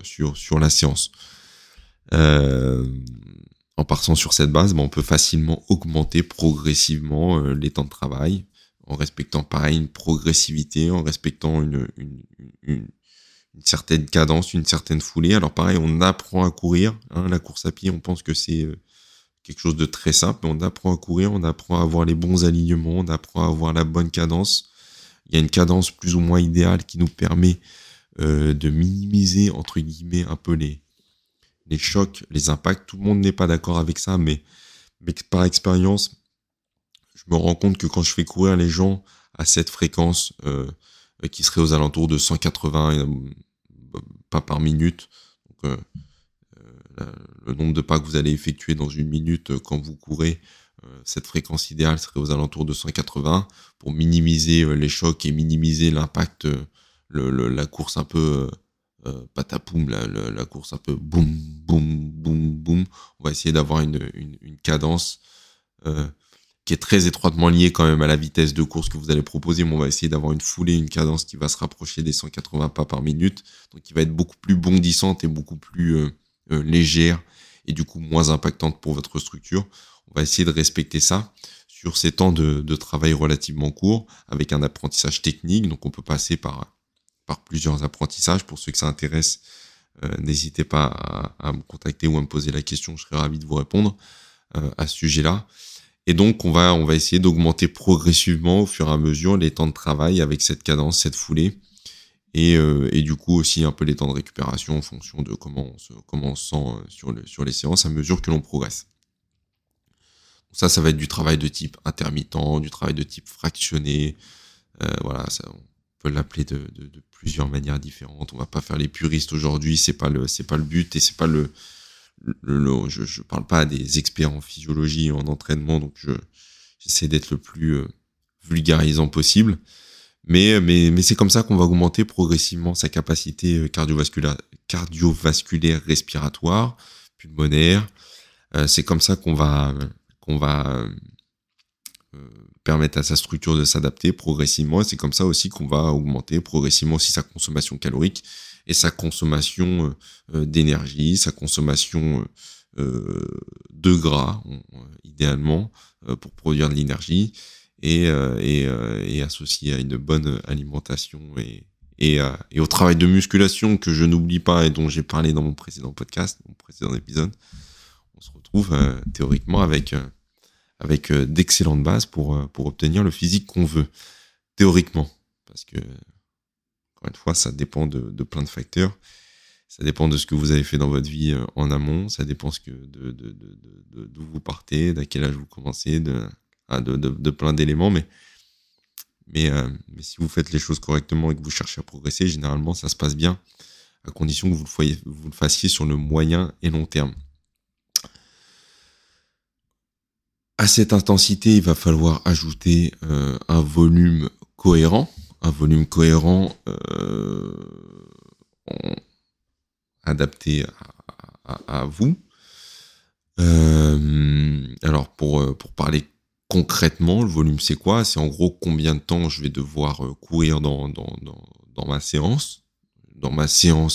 S1: la séance. En partant sur cette base, on peut facilement augmenter progressivement les temps de travail, en respectant pareil une progressivité, en respectant une certaine cadence, une certaine foulée. Alors pareil, on apprend à courir. La course à pied, on pense que c'est quelque chose de très simple, mais on apprend à courir, on apprend à avoir les bons alignements, on apprend à avoir la bonne cadence. Il y a une cadence plus ou moins idéale qui nous permet de minimiser, entre guillemets, un peu les chocs, les impacts. Tout le monde n'est pas d'accord avec ça, mais par expérience, je me rends compte que quand je fais courir les gens à cette fréquence qui serait aux alentours de 180 pas par minute, donc, le nombre de pas que vous allez effectuer dans une minute quand vous courez, cette fréquence idéale serait aux alentours de 180 pour minimiser les chocs et minimiser l'impact, la course un peu patapoum, la course un peu boum, boum, boum, boum. On va essayer d'avoir une cadence qui est très étroitement lié quand même à la vitesse de course que vous allez proposer, mais on va essayer d'avoir une foulée, une cadence qui va se rapprocher des 180 pas par minute, donc qui va être beaucoup plus bondissante et beaucoup plus légère, et du coup moins impactante pour votre structure. On va essayer de respecter ça sur ces temps de travail relativement courts, avec un apprentissage technique, donc on peut passer par plusieurs apprentissages. Pour ceux que ça intéresse, n'hésitez pas à me contacter ou à me poser la question, je serai ravi de vous répondre à ce sujet-là. Et donc, on va essayer d'augmenter progressivement au fur et à mesure les temps de travail avec cette cadence, cette foulée, et du coup aussi un peu les temps de récupération en fonction de comment on se sent sur les séances à mesure que l'on progresse. Ça va être du travail de type intermittent, du travail de type fractionné. Voilà, ça, on peut l'appeler de plusieurs manières différentes. On va pas faire les puristes aujourd'hui, c'est pas le but, et c'est pas je parle pas à des experts en physiologie et en entraînement, donc j'essaie d'être le plus vulgarisant possible. Mais c'est comme ça qu'on va augmenter progressivement sa capacité cardiovasculaire respiratoire, pulmonaire. C'est comme ça qu'on va permettre à sa structure de s'adapter progressivement, et c'est comme ça aussi qu'on va augmenter progressivement aussi sa consommation calorique et sa consommation d'énergie, sa consommation de gras, idéalement, pour produire de l'énergie, et associé à une bonne alimentation et au travail de musculation que je n'oublie pas et dont j'ai parlé dans mon précédent podcast, mon précédent épisode. On se retrouve théoriquement avec d'excellentes bases pour obtenir le physique qu'on veut, théoriquement, parce que encore une fois, ça dépend de plein de facteurs. Ça dépend de ce que vous avez fait dans votre vie en amont. Ça dépend d'où vous partez, d'à quel âge vous commencez, de plein d'éléments. Mais si vous faites les choses correctement et que vous cherchez à progresser, généralement, ça se passe bien, à condition que vous le fassiez sur le moyen et long terme. À cette intensité, il va falloir ajouter un volume cohérent. Adapté à vous. Alors pour parler concrètement, le volume c'est quoi? C'est en gros combien de temps je vais devoir courir dans ma séance,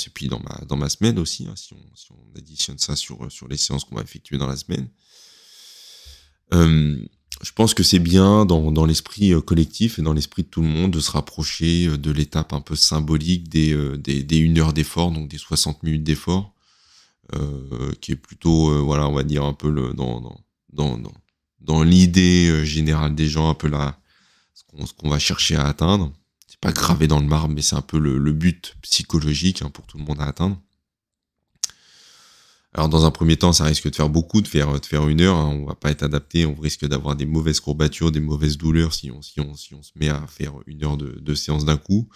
S1: et puis dans ma semaine aussi, hein, si on additionne ça sur les séances qu'on va effectuer dans la semaine. Je pense que c'est bien dans l'esprit collectif et dans l'esprit de tout le monde de se rapprocher de l'étape un peu symbolique des 1 heure d'effort, donc des 60 minutes d'effort, qui est plutôt, voilà, on va dire un peu dans l'idée générale des gens, un peu ce qu'on va chercher à atteindre. C'est pas gravé dans le marbre, mais c'est un peu le but psychologique, hein, pour tout le monde à atteindre. Alors dans un premier temps, ça risque de faire beaucoup, de faire 1 heure, hein. On va pas être adapté, on risque d'avoir des mauvaises courbatures, des mauvaises douleurs si on se met à faire 1 heure de séance d'un coup.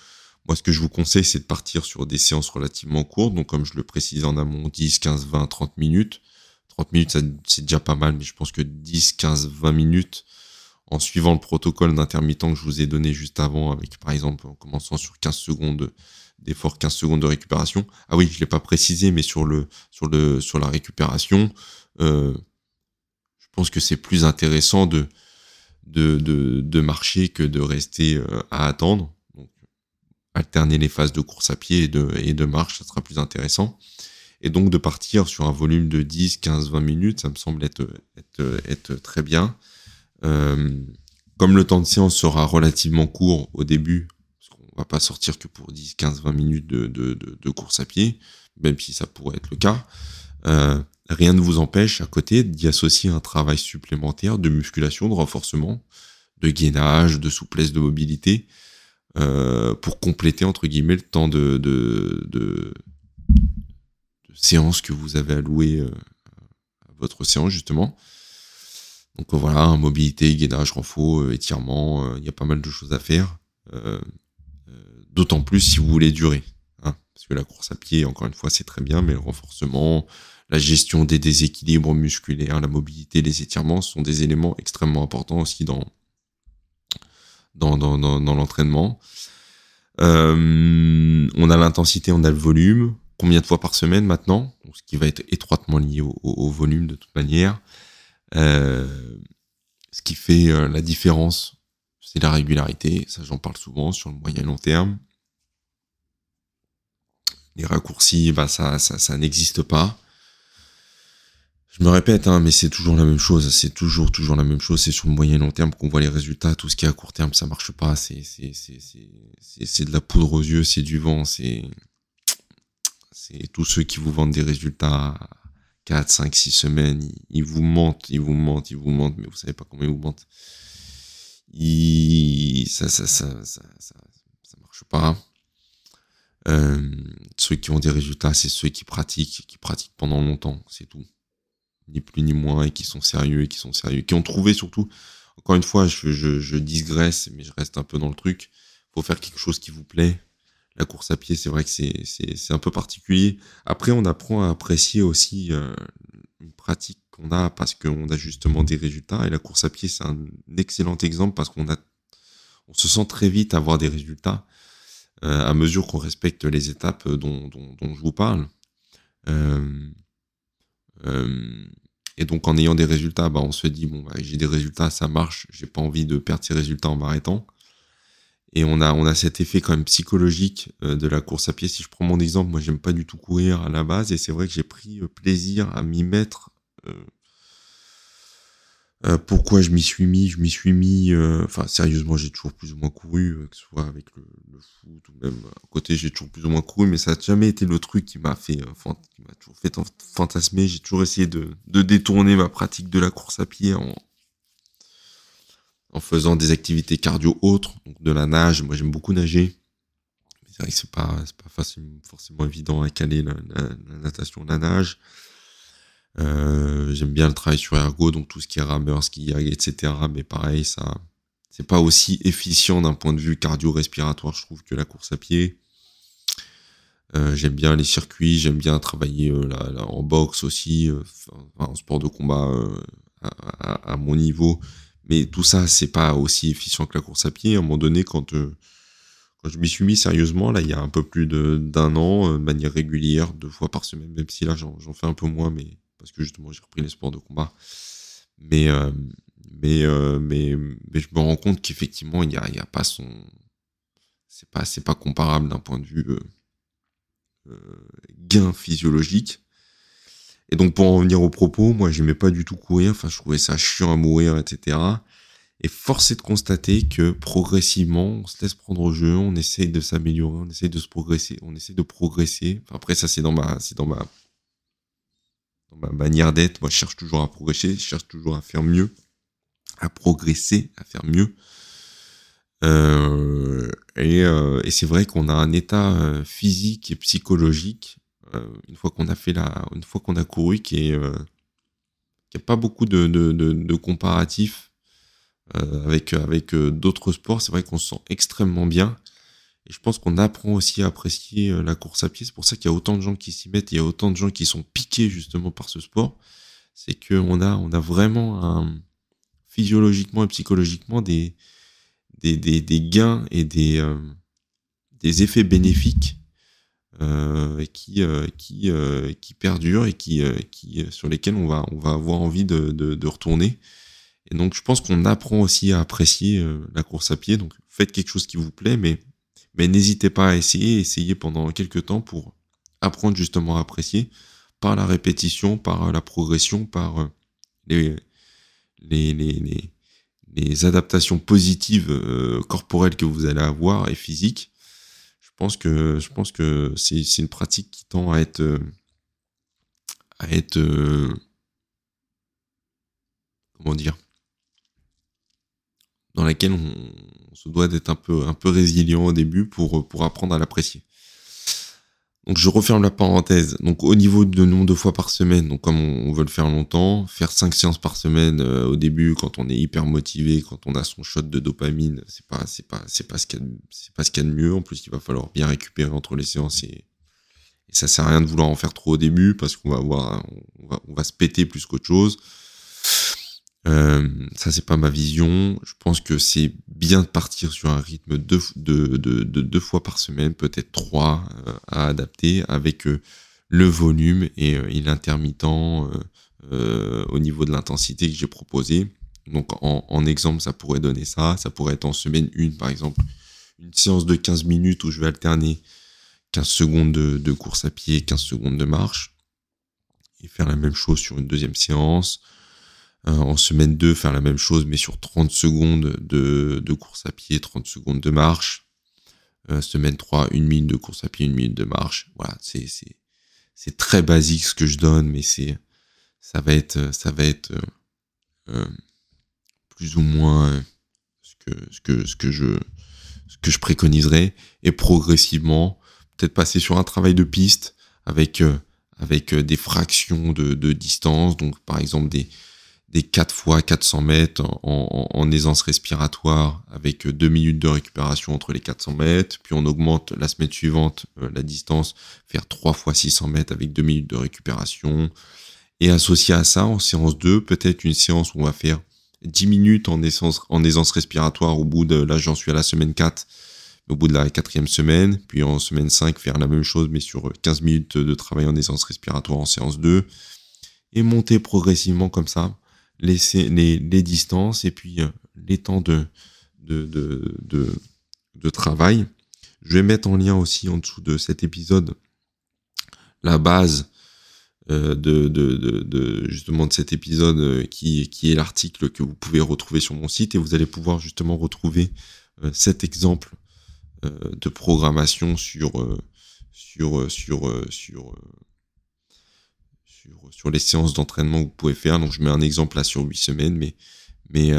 S1: Moi, ce que je vous conseille, c'est de partir sur des séances relativement courtes, donc comme je le précise en amont, 10, 15, 20, 30 minutes. 30 minutes, c'est déjà pas mal, mais je pense que 10, 15, 20 minutes, en suivant le protocole d'intermittent que je vous ai donné juste avant, avec par exemple en commençant sur 15 secondes d'effort, 15 secondes de récupération. Ah oui, je l'ai pas précisé, mais sur la récupération, je pense que c'est plus intéressant de marcher que de rester à attendre. Donc, alterner les phases de course à pied et de marche, ça sera plus intéressant. Et donc de partir sur un volume de 10, 15, 20 minutes, ça me semble être très bien. Comme le temps de séance sera relativement court au début, on va pas sortir que pour 10, 15, 20 minutes de course à pied, même si ça pourrait être le cas. Rien ne vous empêche à côté d'y associer un travail supplémentaire de musculation, de renforcement, de gainage, de souplesse, de mobilité, pour compléter entre guillemets le temps de séance que vous avez alloué à votre séance justement. Donc voilà, mobilité, gainage, renfort, étirement, il y a pas mal de choses à faire. D'autant plus si vous voulez durer, hein, parce que la course à pied, encore une fois, c'est très bien, mais le renforcement, la gestion des déséquilibres musculaires, la mobilité, les étirements sont des éléments extrêmement importants aussi dans l'entraînement. On a l'intensité, on a le volume. Combien de fois par semaine maintenant? Donc, ce qui va être étroitement lié au volume de toute manière. Ce qui fait la différence, c'est la régularité. Ça, j'en parle souvent sur le moyen et long terme. Les raccourcis, bah ça n'existe pas. Je me répète, hein, mais c'est toujours la même chose. C'est toujours la même chose. C'est sur le moyen et long terme qu'on voit les résultats. Tout ce qui est à court terme, ça marche pas. C'est de la poudre aux yeux. C'est du vent. C'est tous ceux qui vous vendent des résultats 4, 5, 6 semaines. Ils vous mentent, mais vous savez pas comment ils vous mentent. Ça marche pas. Ceux qui ont des résultats, c'est ceux qui pratiquent pendant longtemps. C'est tout. Ni plus ni moins, et qui sont sérieux, qui ont trouvé surtout, encore une fois, je digresse, mais je reste un peu dans le truc, faut faire quelque chose qui vous plaît. La course à pied, c'est vrai que c'est un peu particulier. Après, on apprend à apprécier aussi une pratique qu'on a parce qu'on a justement des résultats, et la course à pied, c'est un excellent exemple parce on se sent très vite avoir des résultats à mesure qu'on respecte les étapes dont je vous parle. Et donc en ayant des résultats, bah, on se dit bon, bah, j'ai des résultats, ça marche, j'ai pas envie de perdre ces résultats en m'arrêtant. Et on a cet effet quand même psychologique de la course à pied. Si je prends mon exemple, moi j'aime pas du tout courir à la base, et c'est vrai que j'ai pris plaisir à m'y mettre. Pourquoi je m'y suis mis, enfin sérieusement, j'ai toujours plus ou moins couru, que ce soit avec le foot ou même à côté, j'ai toujours plus ou moins couru, mais ça n'a jamais été le truc qui m'a toujours fait fantasmer. J'ai toujours essayé de détourner ma pratique de la course à pied en faisant des activités cardio autres, donc de la nage. Moi j'aime beaucoup nager, mais c'est vrai que c'est pas forcément évident à caler la natation, la nage. J'aime bien le travail sur ergo, donc tout ce qui est rameur, ski, etc. Mais pareil, ça, c'est pas aussi efficient d'un point de vue cardio-respiratoire, je trouve, que la course à pied. J'aime bien les circuits, j'aime bien travailler en boxe aussi, en sport de combat à mon niveau. Mais tout ça, c'est pas aussi efficient que la course à pied. À un moment donné, quand je m'y suis mis sérieusement, là, il y a un peu plus d'un an, de manière régulière, 2 fois par semaine, même si là, j'en fais un peu moins, mais parce que justement, j'ai repris les sports de combat. Mais je me rends compte qu'effectivement, il y a pas c'est pas comparable d'un point de vue gain physiologique. Et donc, pour en revenir au propos, moi, j'aimais pas du tout courir. Enfin, je trouvais ça chiant à mourir, etc. Et force est de constater que progressivement, on se laisse prendre au jeu, on essaye de s'améliorer, on essaye de progresser. Enfin, après, ça, c'est dans ma manière d'être. Moi, je cherche toujours à progresser, je cherche toujours à faire mieux, à progresser, à faire mieux. Et c'est vrai qu'on a un état physique et psychologique une fois qu'on a couru qui a pas beaucoup de comparatifs avec d'autres sports. C'est vrai qu'on se sent extrêmement bien. Et je pense qu'on apprend aussi à apprécier la course à pied. C'est pour ça qu'il y a autant de gens qui s'y mettent, il y a autant de gens qui sont piqués justement par ce sport. C'est qu'on a vraiment physiologiquement et psychologiquement des gains et des effets bénéfiques qui perdurent et sur lesquels on va avoir envie de retourner. Et donc je pense qu'on apprend aussi à apprécier la course à pied. Donc faites quelque chose qui vous plaît, mais n'hésitez pas à essayez pendant quelques temps pour apprendre justement à apprécier par la répétition, par la progression, par les adaptations positives corporelles que vous allez avoir et physiques. Je pense que c'est une pratique qui tend à être comment dire, dans laquelle on se doit d'être un peu résilient au début pour apprendre à l'apprécier. Donc je referme la parenthèse. Donc au niveau de nombre de fois par semaine, donc comme on veut le faire longtemps, faire 5 séances par semaine au début quand on est hyper motivé, quand on a son shot de dopamine, c'est pas ce qu'il y a de mieux. En plus, il va falloir bien récupérer entre les séances et ça sert à rien de vouloir en faire trop au début parce qu'on va se péter plus qu'autre chose. Ça, c'est pas ma vision. Je pense que c'est bien de partir sur un rythme de 2 fois par semaine, peut-être 3 à adapter avec le volume et l'intermittent au niveau de l'intensité que j'ai proposé. Donc en exemple, ça pourrait donner ça. Ça pourrait être en semaine 1, par exemple, une séance de 15 minutes où je vais alterner 15 secondes de course à pied, 15 secondes de marche. Et faire la même chose sur une deuxième séance. En semaine 2, faire la même chose, mais sur 30 secondes de course à pied, 30 secondes de marche. Semaine 3, 1 minute de course à pied, 1 minute de marche. Voilà, c'est très basique ce que je donne, mais ça va être plus ou moins ce que je préconiserais. Et progressivement, peut-être passer sur un travail de piste avec des fractions de distance. Donc, par exemple, des 4 fois 400 mètres en aisance respiratoire avec 2 minutes de récupération entre les 400 mètres. Puis on augmente la semaine suivante la distance, faire 3 fois 600 mètres avec 2 minutes de récupération. Et associé à ça, en séance 2, peut-être une séance où on va faire 10 minutes en aisance respiratoire au bout de, là j'en suis à la semaine 4, au bout de la 4e semaine. Puis en semaine 5, faire la même chose mais sur 15 minutes de travail en aisance respiratoire en séance 2. Et monter progressivement comme ça les distances et puis les temps de travail. Je vais mettre en lien aussi en dessous de cet épisode la base justement de cet épisode qui est l'article que vous pouvez retrouver sur mon site, et vous allez pouvoir justement retrouver cet exemple de programmation sur les séances d'entraînement que vous pouvez faire. Donc je mets un exemple là sur 8 semaines, mais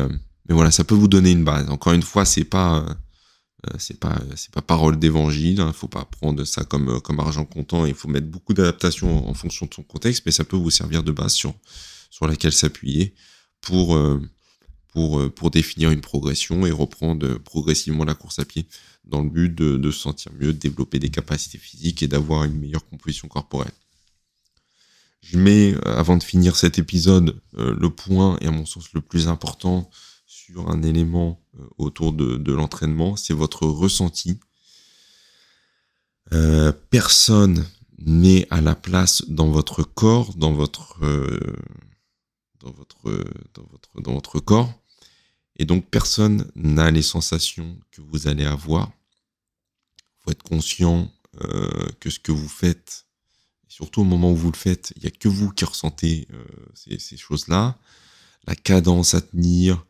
S1: voilà, ça peut vous donner une base. Encore une fois, c'est pas parole d'évangile, hein. Faut pas prendre ça comme argent comptant. Il faut mettre beaucoup d'adaptation en fonction de son contexte, mais ça peut vous servir de base sur laquelle s'appuyer pour définir une progression et reprendre progressivement la course à pied dans le but de se sentir mieux, de développer des capacités physiques et d'avoir une meilleure composition corporelle. Je mets, avant de finir cet épisode, le point, et à mon sens le plus important, sur un élément autour de l'entraînement, c'est votre ressenti. Personne n'est à la place dans votre corps, dans votre corps, et donc personne n'a les sensations que vous allez avoir. Il faut être conscient que ce que vous faites, surtout au moment où vous le faites, il n'y a que vous qui ressentez ces choses-là. La cadence à tenir,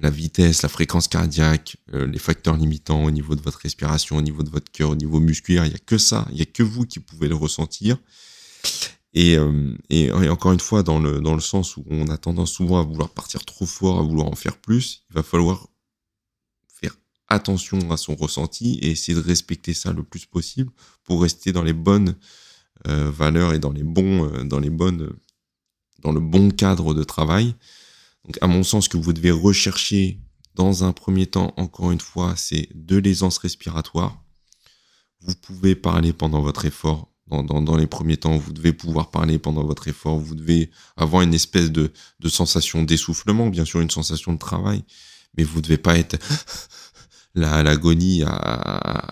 S1: la vitesse, la fréquence cardiaque, les facteurs limitants au niveau de votre respiration, au niveau de votre cœur, au niveau musculaire, il n'y a que ça, il n'y a que vous qui pouvez le ressentir. Et encore une fois, dans le sens où on a tendance souvent à vouloir partir trop fort, à vouloir en faire plus, il va falloir faire attention à son ressenti et essayer de respecter ça le plus possible pour rester dans les bonnes valeurs et dans le bon cadre de travail. Donc, à mon sens, ce que vous devez rechercher dans un premier temps, encore une fois, c'est de l'aisance respiratoire. Vous pouvez parler pendant votre effort. Dans les premiers temps, vous devez pouvoir parler pendant votre effort. Vous devez avoir une espèce de sensation d'essoufflement, bien sûr, une sensation de travail. Mais vous ne devez pas être à l'agonie à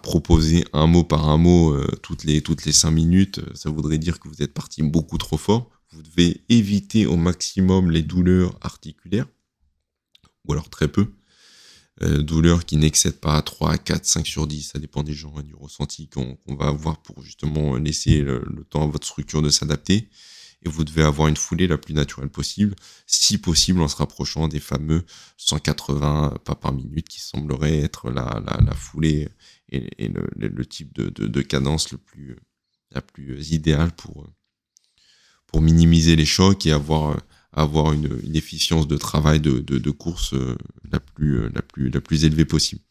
S1: proposer un mot par un mot toutes les 5 minutes. Ça voudrait dire que vous êtes parti beaucoup trop fort. Vous devez éviter au maximum les douleurs articulaires, ou alors très peu. Douleurs qui n'excèdent pas 3, 4, 5 sur 10, ça dépend des gens et du ressenti qu'on va avoir pour justement laisser le temps à votre structure de s'adapter. Et vous devez avoir une foulée la plus naturelle possible, si possible en se rapprochant des fameux 180 pas par minute qui semblerait être la foulée et le type de cadence la plus idéale pour minimiser les chocs et avoir une efficience de travail de course la plus élevée possible.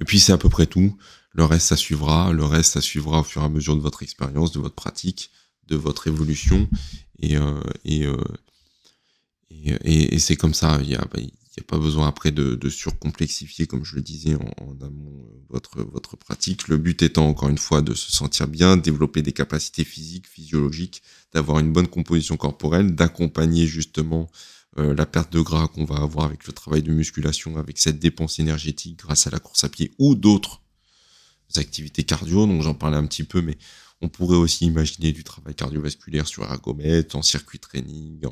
S1: Et puis c'est à peu près tout. Le reste, ça suivra. Le reste, ça suivra au fur et à mesure de votre expérience, de votre pratique, de votre évolution. Et c'est comme ça. Il y a pas besoin après de surcomplexifier, comme je le disais en amont, votre pratique. Le but étant, encore une fois, de se sentir bien, développer des capacités physiques, physiologiques, d'avoir une bonne composition corporelle, d'accompagner justement la perte de gras qu'on va avoir avec le travail de musculation, avec cette dépense énergétique grâce à la course à pied ou d'autres activités cardio. Donc j'en parlais un petit peu, mais On pourrait aussi imaginer du travail cardiovasculaire sur ergomètre, en circuit training,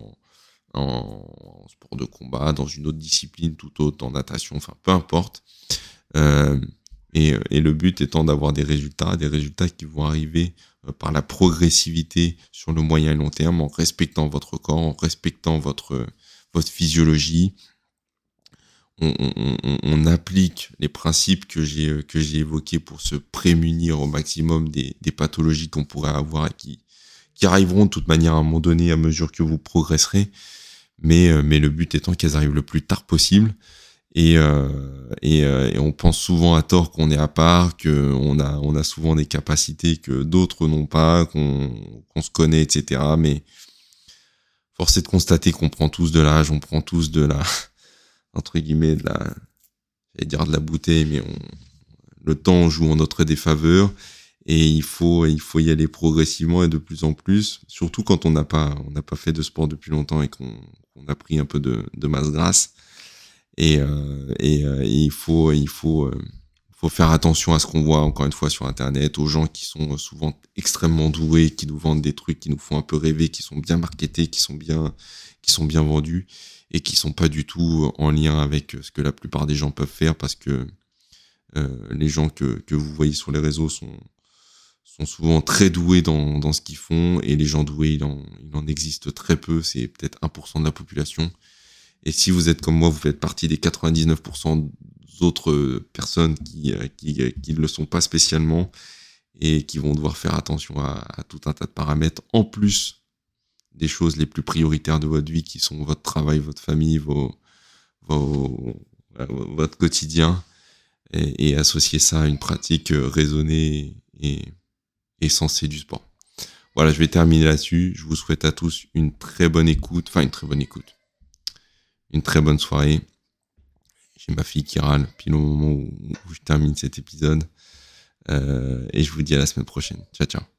S1: en sport de combat, dans une autre discipline tout autre, en natation, enfin peu importe. Et le but étant d'avoir des résultats qui vont arriver par la progressivité sur le moyen et long terme, en respectant votre corps, en respectant votre physiologie. On applique les principes que j'ai évoqués pour se prémunir au maximum des pathologies qu'on pourrait avoir et qui arriveront de toute manière à un moment donné à mesure que vous progresserez. Mais le but étant qu'elles arrivent le plus tard possible. Et on pense souvent à tort qu'on est à part, qu'on a souvent des capacités que d'autres n'ont pas, qu'on se connaît, etc. Mais force est de constater qu'on prend tous de l'âge, on prend tous de la, entre guillemets, j'allais dire de la bouteille, mais le temps joue en notre défaveur. Et il faut y aller progressivement et de plus en plus, surtout quand on n'a pas fait de sport depuis longtemps et qu'on a pris un peu de masse grasse. Et il faut faire attention à ce qu'on voit encore une fois sur Internet, aux gens qui sont souvent extrêmement doués, qui nous vendent des trucs qui nous font un peu rêver, qui sont bien marketés, qui sont bien vendus et qui sont pas du tout en lien avec ce que la plupart des gens peuvent faire, parce que les gens que vous voyez sur les réseaux sont souvent très doués dans ce qu'ils font, et les gens doués, il en existe très peu, c'est peut-être 1% de la population. Et si vous êtes comme moi, vous faites partie des 99% d'autres personnes qui ne le sont pas spécialement et qui vont devoir faire attention à tout un tas de paramètres, en plus des choses les plus prioritaires de votre vie, qui sont votre travail, votre famille, votre quotidien, et associer ça à une pratique raisonnée et sensée du sport. Voilà, je vais terminer là-dessus. Je vous souhaite à tous une très bonne écoute, une très bonne soirée. J'ai ma fille qui râle pile au moment où je termine cet épisode. Et je vous dis à la semaine prochaine. Ciao, ciao.